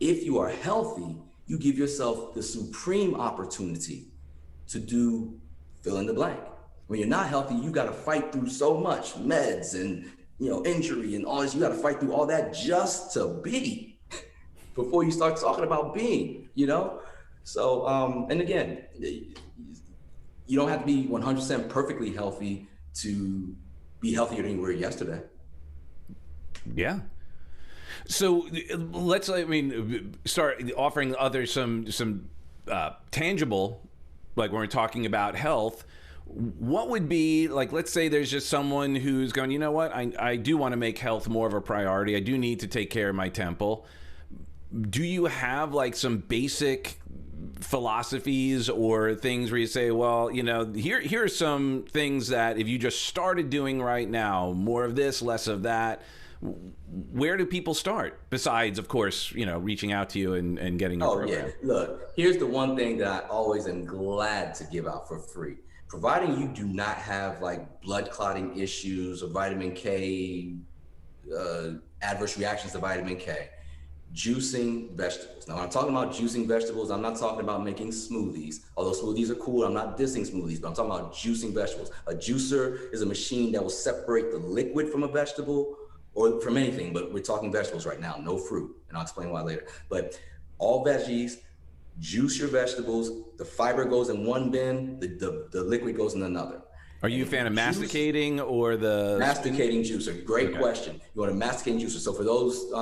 if you are healthy, you give yourself the supreme opportunity to do fill in the blank. When you're not healthy, you got to fight through so much meds and injury and all this. You got to fight through all that just to be before you start talking about being. So and again, you don't have to be 100% perfectly healthy to be healthier than you were yesterday. Yeah. So let's start offering others some tangible, like when we're talking about health. What would be, like, let's say there's just someone who's going, you know what, I do want to make health more of a priority. I do need to take care of my temple. Do you have like some basic philosophies or things where you say, well, here are some things that if you just started doing right now, more of this, less of that, where do people start? Besides, of course, reaching out to you and getting your program. Yeah. Look, here's the one thing that I always am glad to give out for free. Providing you do not have like blood clotting issues or vitamin K, adverse reactions to vitamin K, juicing vegetables. Now, when I'm talking about juicing vegetables, I'm not talking about making smoothies. Although smoothies are cool, I'm not dissing smoothies, but I'm talking about juicing vegetables. A juicer is a machine that will separate the liquid from a vegetable or from anything, but we're talking vegetables right now, no fruit, and I'll explain why later. But all veggies, juice your vegetables, the fiber goes in one bin, the liquid goes in another. Are you a fan of masticating or the... Masticating juicer, great question. You want a masticating juicer. So for those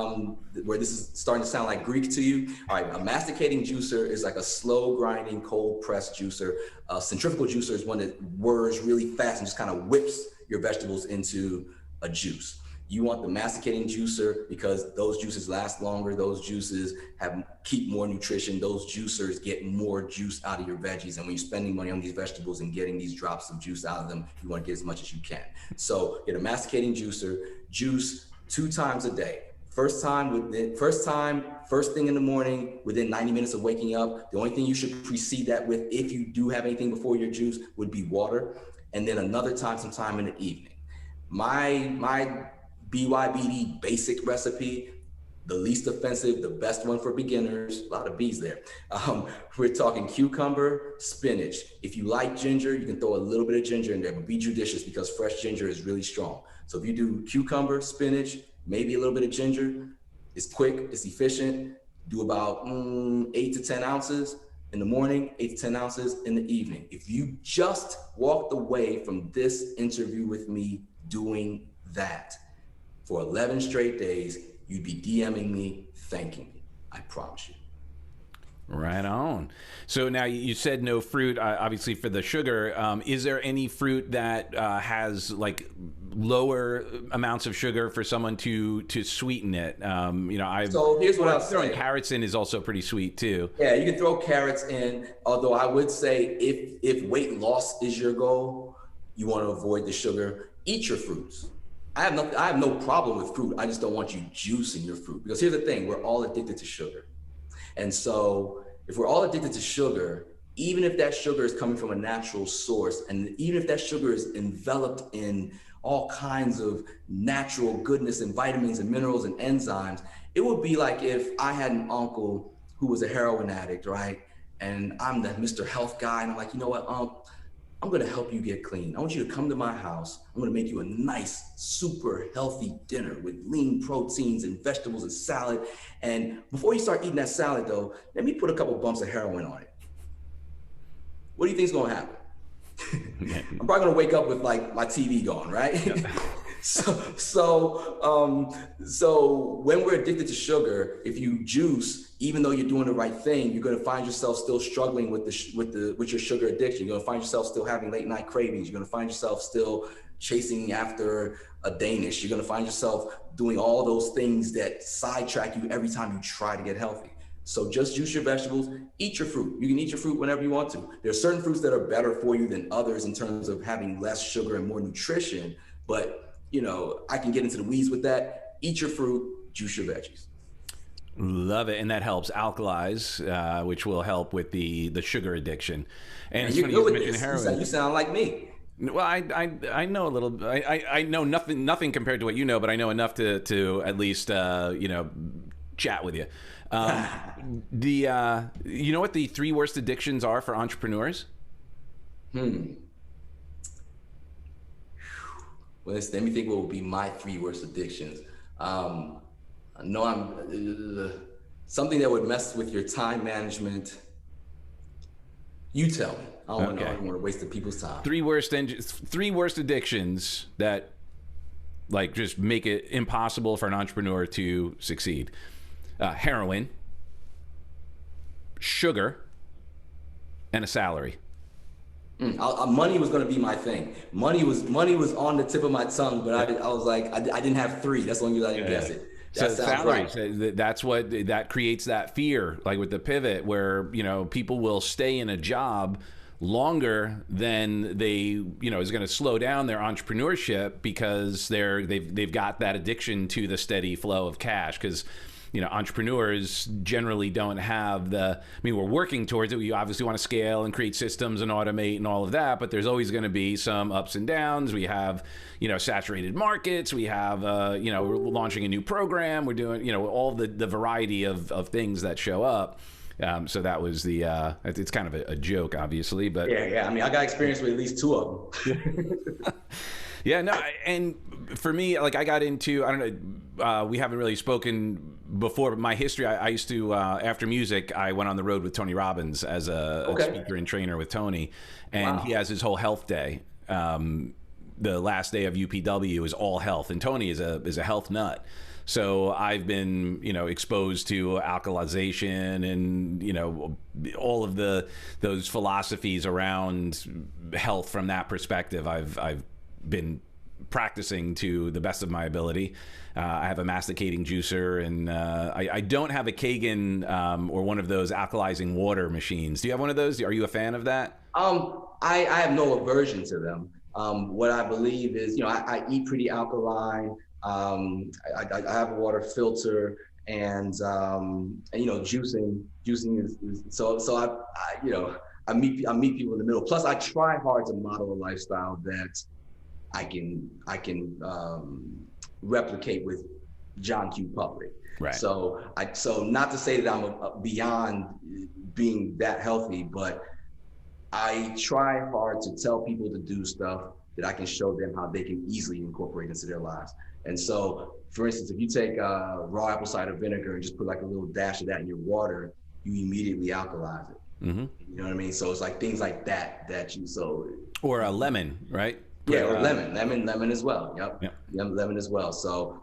where this is starting to sound like Greek to you, all right, a masticating juicer is like a slow grinding, cold press juicer. A centrifugal juicer is one that whirs really fast and just kind of whips your vegetables into a juice. You want the masticating juicer because those juices last longer. Those juices keep more nutrition. Those juicers get more juice out of your veggies. And when you're spending money on these vegetables and getting these drops of juice out of them, you want to get as much as you can. So get a masticating juicer, juice 2 times a day, first thing in the morning, within 90 minutes of waking up. The only thing you should precede that with, if you do have anything before your juice, would be water. And then another time, sometime in the evening. My BYBD basic recipe, the least offensive, the best one for beginners, a lot of B's there. We're talking cucumber, spinach. If you like ginger, you can throw a little bit of ginger in there, but be judicious because fresh ginger is really strong. So if you do cucumber, spinach, maybe a little bit of ginger, it's quick, it's efficient. Do about 8 to 10 ounces in the morning, 8 to 10 ounces in the evening. If you just walked away from this interview with me doing that for 11 straight days, you'd be DMing me, thanking me. I promise you. Right on. So now you said no fruit, obviously for the sugar. Is there any fruit that has like lower amounts of sugar for someone to sweeten it? So here's what I'll throwing say. carrots in is also pretty sweet too. Yeah, you can throw carrots in. Although I would say if weight loss is your goal, you want to avoid the sugar. Eat your fruits. I have no problem with fruit. I just don't want you juicing your fruit, because here's the thing: we're all addicted to sugar. And so if we're all addicted to sugar, even if that sugar is coming from a natural source, and even if that sugar is enveloped in all kinds of natural goodness and vitamins and minerals and enzymes, it would be like if I had an uncle who was a heroin addict, right? And I'm the Mr. Health guy, and I'm like, you know what, I'm gonna help you get clean. I want you to come to my house. I'm gonna make you a nice, super healthy dinner with lean proteins and vegetables and salad. And before you start eating that salad though, let me put a couple bumps of heroin on it. What do you think's gonna happen? I'm probably gonna wake up with like my TV gone, right? Yeah. So when we're addicted to sugar, if you juice, even though you're doing the right thing, you're going to find yourself still struggling with your sugar addiction. You're going to find yourself still having late night cravings. You're going to find yourself still chasing after a Danish. You're going to find yourself doing all those things that sidetrack you every time you try to get healthy. So just juice your vegetables, eat your fruit. You can eat your fruit whenever you want to. There are certain fruits that are better for you than others in terms of having less sugar and more nutrition, but I can get into the weeds with that. Eat your fruit, juice your veggies. Love it, and that helps alkalize, which will help with the sugar addiction. And you're good with this. You sound like me. Well, I know a little. I know nothing compared to what you know, but I know enough to at least chat with you. You know what the 3 worst addictions are for entrepreneurs? Well, let me think what would be my 3 worst addictions. I know I'm something that would mess with your time management. You tell me. I don't want to waste the people's time. 3 worst addictions that like just make it impossible for an entrepreneur to succeed. Heroin, sugar, and a salary. Money was going to be my thing. Money was on the tip of my tongue, but I was like, I didn't have 3. That's the only reason I didn't guess it. So salaries, right. That's what that creates, that fear, like with the pivot, where people will stay in a job longer than they is going to slow down their entrepreneurship because they've got that addiction to the steady flow of cash. Because entrepreneurs generally don't have we're working towards it. We obviously want to scale and create systems and automate and all of that, but there's always going to be some ups and downs. We have, saturated markets. We have, we're launching a new program. We're doing, all the variety of things that show up. So that was it's kind of a joke, obviously, but yeah. I mean, I got experience with at least 2 of them. Yeah, no, and for me, like I got into, I don't know, we haven't really spoken before, but my history, I used to, after music, I went on the road with Tony Robbins as a speaker and trainer with Tony, and he has his whole health day. The last day of UPW is all health, and Tony is a health nut. So I've been, exposed to alkalization and, all of those philosophies around health from that perspective. I've been practicing to the best of my ability. I have a masticating juicer, and I don't have a Kagan or one of those alkalizing water machines. Do you have one of those? Are you a fan of that? I have no aversion to them. What I believe is, I eat pretty alkaline. I have a water filter, and you know, juicing is so you know, I meet people in the middle. Plus, I try hard to model a lifestyle that I can replicate with John Q. Public. Right. So not to say that I'm beyond being that healthy, but I try hard to tell people to do stuff that I can show them how they can easily incorporate into their lives. And so, for instance, if you take raw apple cider vinegar and just put like a little dash of that in your water, you immediately alkalize it. Mm-hmm. You know what I mean? So it's like things like that you or a lemon, right? Yeah, or lemon as well. Yep. Yeah. Lemon as well. So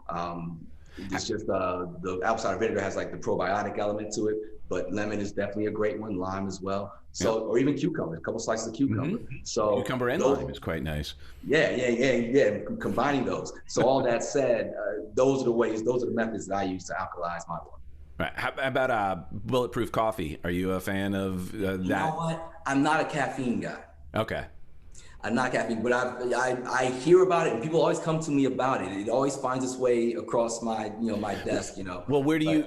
it's just the apple cider vinegar has like the probiotic element to it, but lemon is definitely a great one. Lime as well. So or even cucumber, a couple slices of cucumber. Mm-hmm. So cucumber and lime is quite nice. Yeah. Combining those. So all that said, those are the methods that I use to alkalize my water. Right. How about Bulletproof Coffee? Are you a fan of that? You know what? I'm not a caffeine guy. Okay. I'm not caffeine, but I hear about it, and people always come to me about it. It always finds its way across my my desk. Well, what do you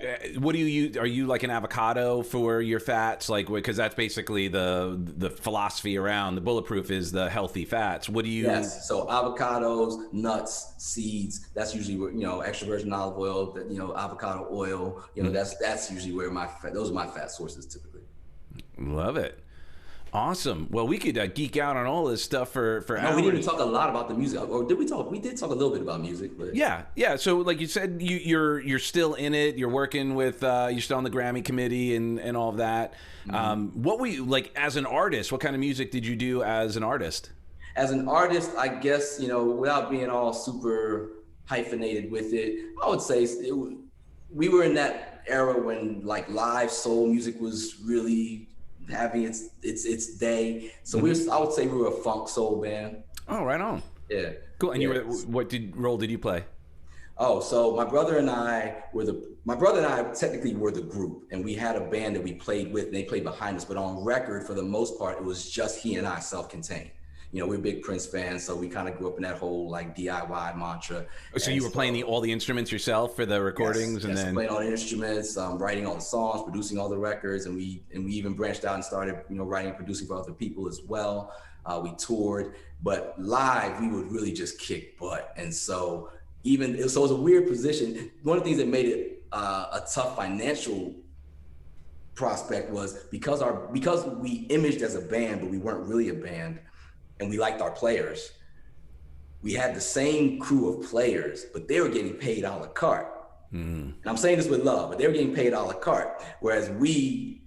use? Are you like an avocado for your fats? Like, because that's basically the philosophy around the Bulletproof is the healthy fats. What do you? Yes. So avocados, nuts, seeds. That's usually where extra virgin olive oil. Avocado oil. That's usually where those are my fat sources typically. Love it. Awesome. Well, we could geek out on all this stuff for hours. No, we didn't talk a lot about the music, or did we talk? We did talk a little bit about music, but yeah. So, like you said, you're still in it. You're working with you're still on the Grammy committee and all of that. Mm-hmm. What were you like as an artist? What kind of music did you do as an artist? As an artist, I guess without being all super hyphenated with it, I would say we were in that era when like live soul music was really having its day. So I would say we were a funk soul band. Oh, right on. Yeah. Cool. And what role did you play? Oh, so my brother and I technically were the group, and we had a band that we played with, and they played behind us. But on record, for the most part, it was just he and I, self-contained. We're big Prince fans, so we kind of grew up in that whole like DIY mantra. So you were playing all the instruments yourself for the recordings, and then playing all the instruments, writing all the songs, producing all the records, and we even branched out and started writing and producing for other people as well. We toured, but live we would really just kick butt, and so it was a weird position. One of the things that made it a tough financial prospect was because we imaged as a band, but we weren't really a band. And we liked our players. We had the same crew of players, but they were getting paid a la carte. And I'm saying this with love, but they were getting paid a la carte. Whereas we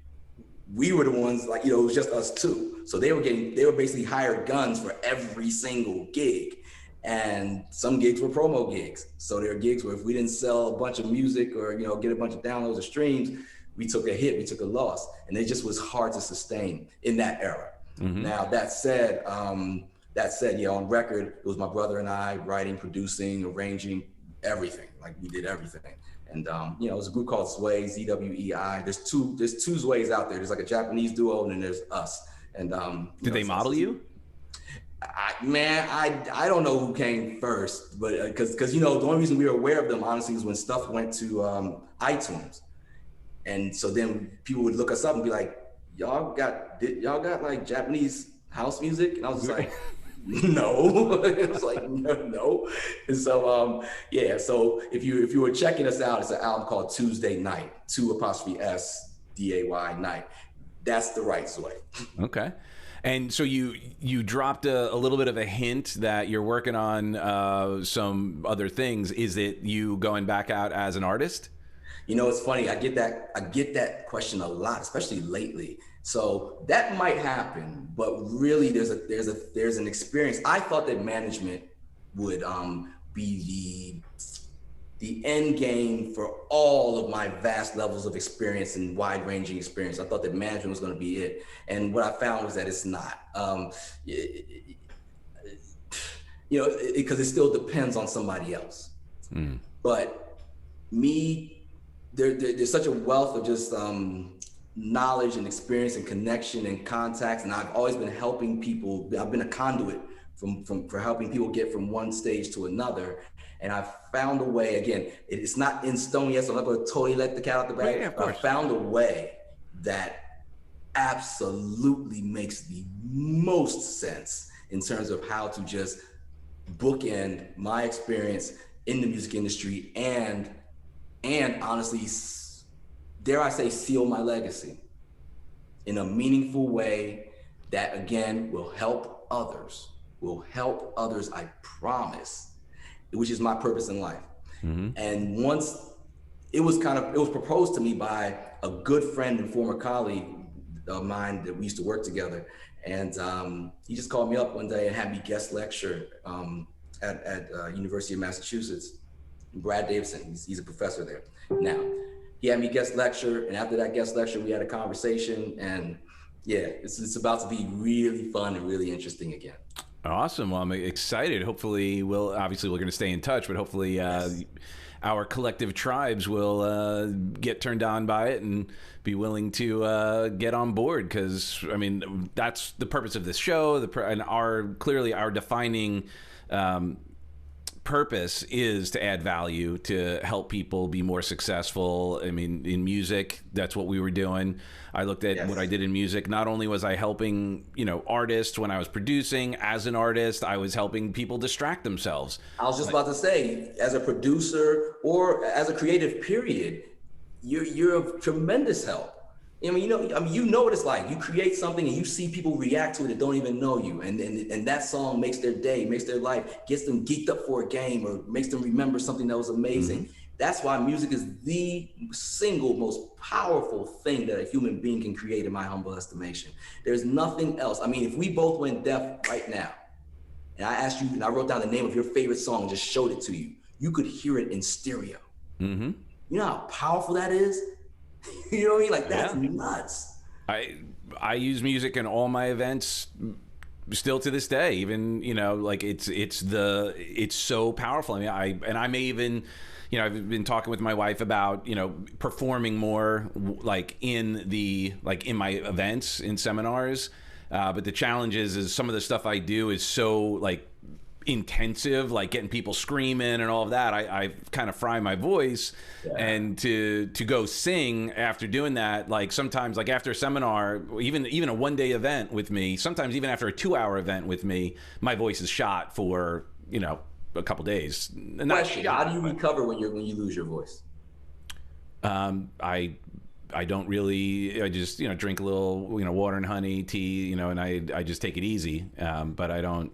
were the ones it was just us two. So they were basically hired guns for every single gig. And some gigs were promo gigs. So there are gigs where if we didn't sell a bunch of music or, get a bunch of downloads or streams, we took a hit, we took a loss. And it just was hard to sustain in that era. Mm-hmm. Now that said, on record, it was my brother and I writing, producing, arranging, everything. Like we did everything. And it was a group called Zway, ZWEI. There's two Zways out there. There's like a Japanese duo, and then there's us. And did they model you? I don't know who came first, but because the only reason we were aware of them honestly is when stuff went to iTunes, and so then people would look us up and be like, y'all got like Japanese house music? And I was just like, no. It was like, no. And so, so if you were checking us out, it's an album called Tuesday Night, 2'SDAY Night. That's the right way. Okay. And so you dropped a little bit of a hint that you're working on some other things. Is it you going back out as an artist? It's funny. I get that question a lot, especially lately. So that might happen, but really, there's an experience. I thought that management would be the end game for all of my vast levels of experience and wide-ranging experience. I thought that management was going to be it, and what I found was that it's not. Because it still depends on somebody else. But there's such a wealth of just knowledge and experience and connection and contacts, and I've always been helping people. I've been a conduit for helping people get from one stage to another. And I found a way, again, it's not in stone yet, so I'm not going to totally let the cat out the bag. Yeah, but I found a way that absolutely makes the most sense in terms of how to just bookend my experience in the music industry and honestly, dare I say, seal my legacy in a meaningful way that, again, will help others, I promise, which is my purpose in life. And once it was proposed to me by a good friend and former colleague of mine that we used to work together. And he just called me up one day and had me guest lecture at University of Massachusetts. Brad Davison, he's a professor there. Now, he had me guest lecture, and after that guest lecture, we had a conversation, and yeah, it's about to be really fun and really interesting again. Awesome. Well, I'm excited. Hopefully, we're going to stay in touch, but hopefully yes. Our collective tribes will get turned on by it and be willing to get on board, because, I mean, that's the purpose of this show, and our defining purpose is to add value, to help people be more successful. I mean, in music, that's what we were doing. I looked at what I did in music. Not only was I helping, artists when I was producing, as an artist, I was helping people distract themselves. I was just about to say, as a producer or as a creative period, you're of tremendous help. I mean, you know what it's like. You create something and you see people react to it that don't even know you. And that song makes their day, makes their life, gets them geeked up for a game, or makes them remember something that was amazing. That's why music is the single most powerful thing that a human being can create, in my humble estimation. There's nothing else. I mean, if we both went deaf right now, and I asked you, and I wrote down the name of your favorite song and just showed it to you, you could hear it in stereo. You know how powerful that is? You know what I mean? Like, that's nuts. I use music in all my events still to this day. Even, like it's so powerful. I mean, I may even, I've been talking with my wife about, performing more in my events, in seminars. But the challenge is some of the stuff I do is so intensive, like getting people screaming and all of that. I kind of fry my voice, and to go sing after doing that, sometimes after a seminar, even a 1-day event with me, sometimes even after a 2-hour event with me, my voice is shot for a couple days. Question: how do you recover when you lose your voice? I don't really. I just drink a little water and honey, tea, and I just take it easy. But I don't.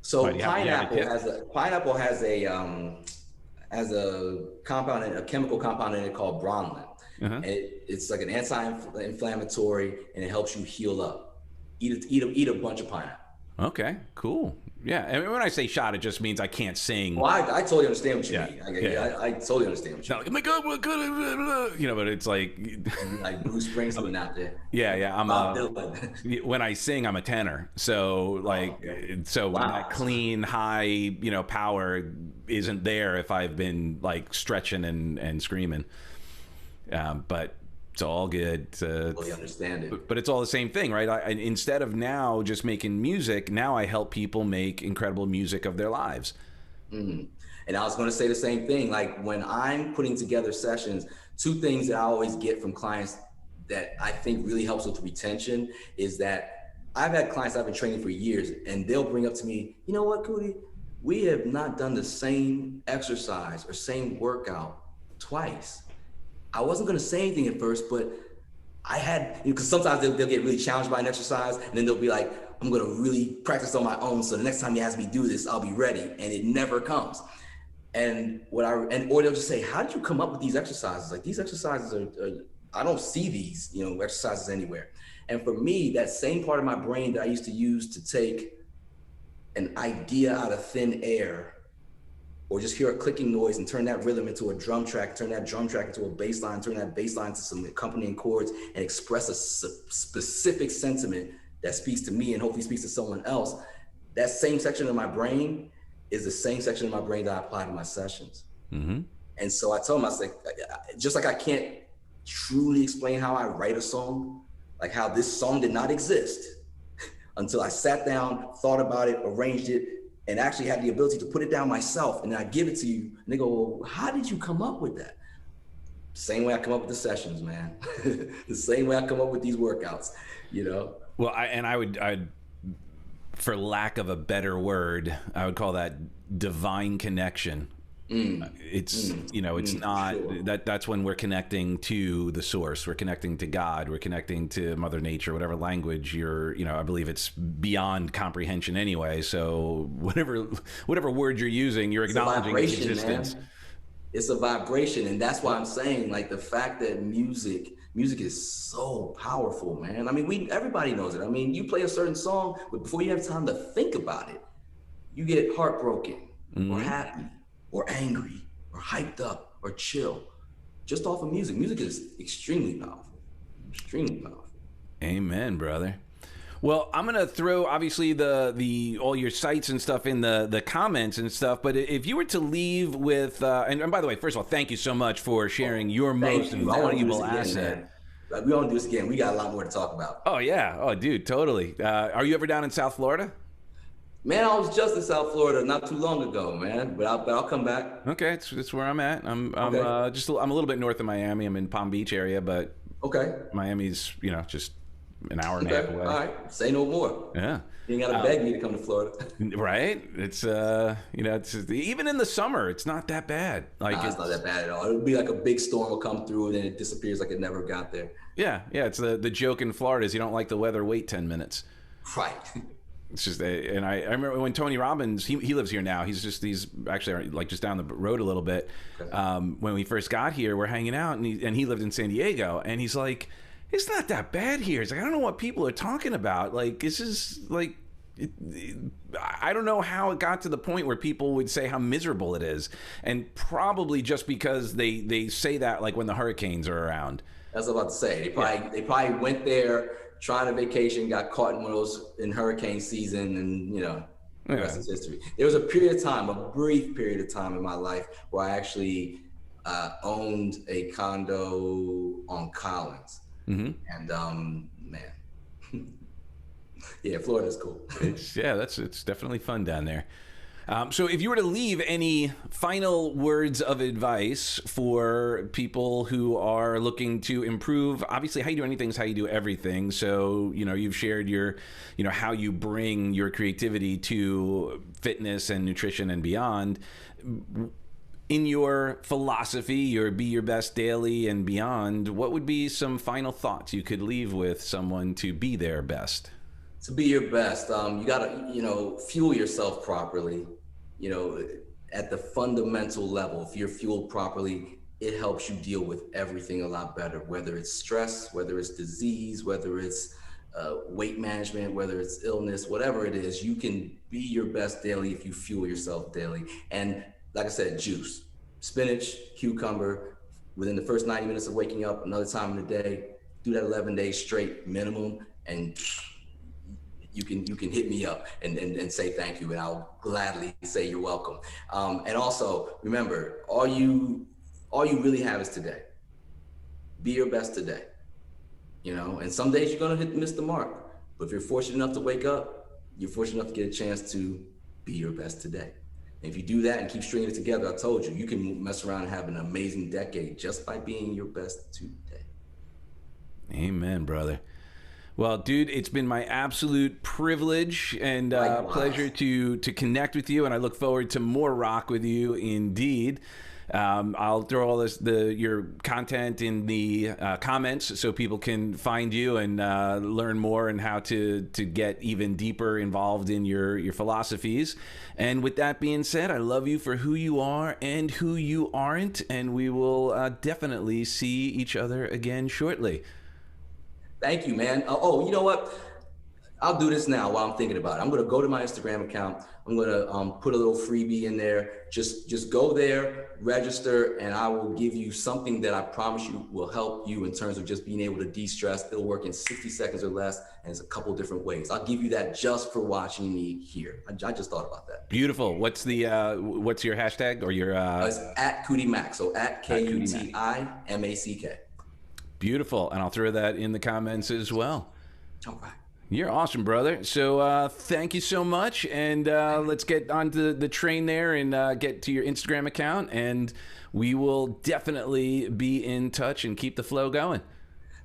So pineapple has a compound, a chemical compound in it called bronlin. And it's like an anti-inflammatory, and it helps you heal up. Eat a bunch of pineapple. Okay, cool. Yeah, and when I say shot, it just means I can't sing. Well, I totally understand what you mean. I totally understand what you mean. Oh my God, what good, but it's like Bruce Springsteen out there. Yeah. When I sing, I'm a tenor. So when that clean, high, power isn't there if I've been stretching and screaming. But it's all good. Totally understand it. But it's all the same thing, right? Instead of now just making music, now I help people make incredible music of their lives. And I was going to say the same thing. Like, when I'm putting together sessions, 2 things that I always get from clients that I think really helps with retention is that I've had clients I've been training for years, and they'll bring up to me, you know what, KUTI, we have not done the same exercise or same workout twice. I wasn't going to say anything at first, but I had, because sometimes they'll get really challenged by an exercise, and then they'll be like, I'm going to really practice on my own, so the next time he has me do this, I'll be ready. And it never comes. Or they'll just say, how did you come up with these exercises? Like, these exercises are I don't see these, exercises anywhere. And for me, that same part of my brain that I used to use to take an idea out of thin air, or just hear a clicking noise and turn that rhythm into a drum track, turn that drum track into a bass line, turn that bass line to some accompanying chords, and express a specific sentiment that speaks to me and hopefully speaks to someone else. That same section of my brain is the same section of my brain that I apply to my sessions. And so I told him, I said, just like I can't truly explain how I write a song, like how this song did not exist until I sat down, thought about it, arranged it, and actually had the ability to put it down myself. And then I give it to you, and they go, well, how did you come up with that? Same way I come up with the sessions, man. The same way I come up with these workouts, you know? Well, I'd, for lack of a better word, I would call that divine connection. It's not sure. That's when we're connecting to the source, we're connecting to God, we're connecting to Mother Nature, whatever language I believe it's beyond comprehension anyway. So whatever word you're using, you're acknowledging its existence. Man. It's a vibration, and that's why I'm saying, like, the fact that music is so powerful, man. I mean, everybody knows it. I mean, you play a certain song, but before you have time to think about it, you get heartbroken or happy or angry or hyped up or chill just off of music. Music is extremely powerful, extremely powerful. Amen, brother. Well, I'm gonna throw obviously the all your sites and stuff in the comments and stuff. But if you were to leave with and by the way, first of all, thank you so much for sharing your most valuable asset. Like, we want to do this again. We got a lot more to talk about. Oh yeah, oh dude, totally. Are you ever down in South Florida? Man, I was just in South Florida not too long ago, man. But I'll come back. Okay, it's where I'm at. I'm a little bit north of Miami. I'm in Palm Beach area, but Miami's just an hour and a half away. All right, say no more. Yeah, you ain't gotta beg me to come to Florida. Right? It's it's even in the summer, it's not that bad. Like it's not that bad at all. It'll be like a big storm will come through and then it disappears like it never got there. Yeah. It's the joke in Florida is you don't like the weather, wait 10 minutes. Right. It's just, and I remember when Tony Robbins, he lives here now. He's actually like just down the road a little bit. Okay. When we first got here, we're hanging out, and he lived in San Diego, and he's like, it's not that bad here. It's like, I don't know what people are talking about. Like, this is like, I don't know how it got to the point where people would say how miserable it is, and probably just because they say that like when the hurricanes are around. That's what I was about to say. They probably went there trying to vacation, got caught in one of those in hurricane season, and the rest is history. There was a brief period of time in my life where I actually owned a condo on Collins. Mm-hmm. And man, yeah, Florida's cool. It's definitely fun down there. So if you were to leave any final words of advice for people who are looking to improve, obviously how you do anything is how you do everything. So, you've shared your, how you bring your creativity to fitness and nutrition and beyond. In your philosophy, your Be Your Best Daily and beyond, what would be some final thoughts you could leave with someone to be their best? To be your best, you gotta, fuel yourself properly. At the fundamental level, if you're fueled properly, it helps you deal with everything a lot better, whether it's stress, whether it's disease, whether it's weight management, whether it's illness, whatever it is, you can be your best daily if you fuel yourself daily. And like I said, juice, spinach, cucumber, within the first 90 minutes of waking up, another time in the day, do that 11 days straight minimum, and you can hit me up and say thank you, and I'll gladly say you're welcome. And also remember, all you really have is today. Be your best today. And some days you're gonna miss the mark, but if you're fortunate enough to wake up, you're fortunate enough to get a chance to be your best today. And if you do that and keep stringing it together, I told you can mess around and have an amazing decade just by being your best today. Amen, brother. Well, dude, it's been my absolute privilege and pleasure to connect with you, and I look forward to more rock with you indeed. I'll throw all your content in the comments so people can find you and learn more and how to get even deeper involved in your philosophies. And with that being said, I love you for who you are and who you aren't, and we will definitely see each other again shortly. Thank you, man. Oh, you know what? I'll do this now while I'm thinking about it. I'm going to go to my Instagram account. I'm going to put a little freebie in there. Just go there, register, and I will give you something that I promise you will help you in terms of just being able to de-stress. It'll work in 60 seconds or less, and it's a couple different ways. I'll give you that just for watching me here. I just thought about that. Beautiful. What's your hashtag or your? It's at KUTImack. So at KUTImack. Beautiful, and I'll throw that in the comments as well. All right. You're awesome, brother. So thank you so much, and let's get onto the train there and get to your Instagram account, and we will definitely be in touch and keep the flow going.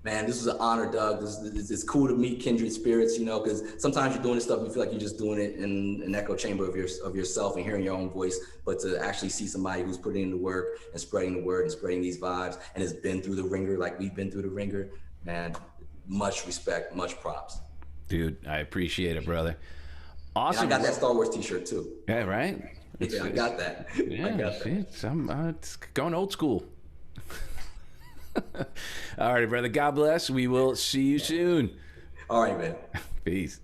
Man, this is an honor, Doug. It's cool to meet kindred spirits, you know, because sometimes you're doing this stuff, you feel like you're just doing it in an echo chamber of yourself and hearing your own voice. But to actually see somebody who's putting in the work and spreading the word and spreading these vibes and has been through the ringer like we've been through the ringer, man, much respect, much props. Dude, I appreciate it, brother. Awesome. And I got that Star Wars t-shirt too. Yeah, right? Yeah, I got that. Yeah, I got that. It's going old school. All right, brother. God bless. We will see you soon. All right, man. Peace.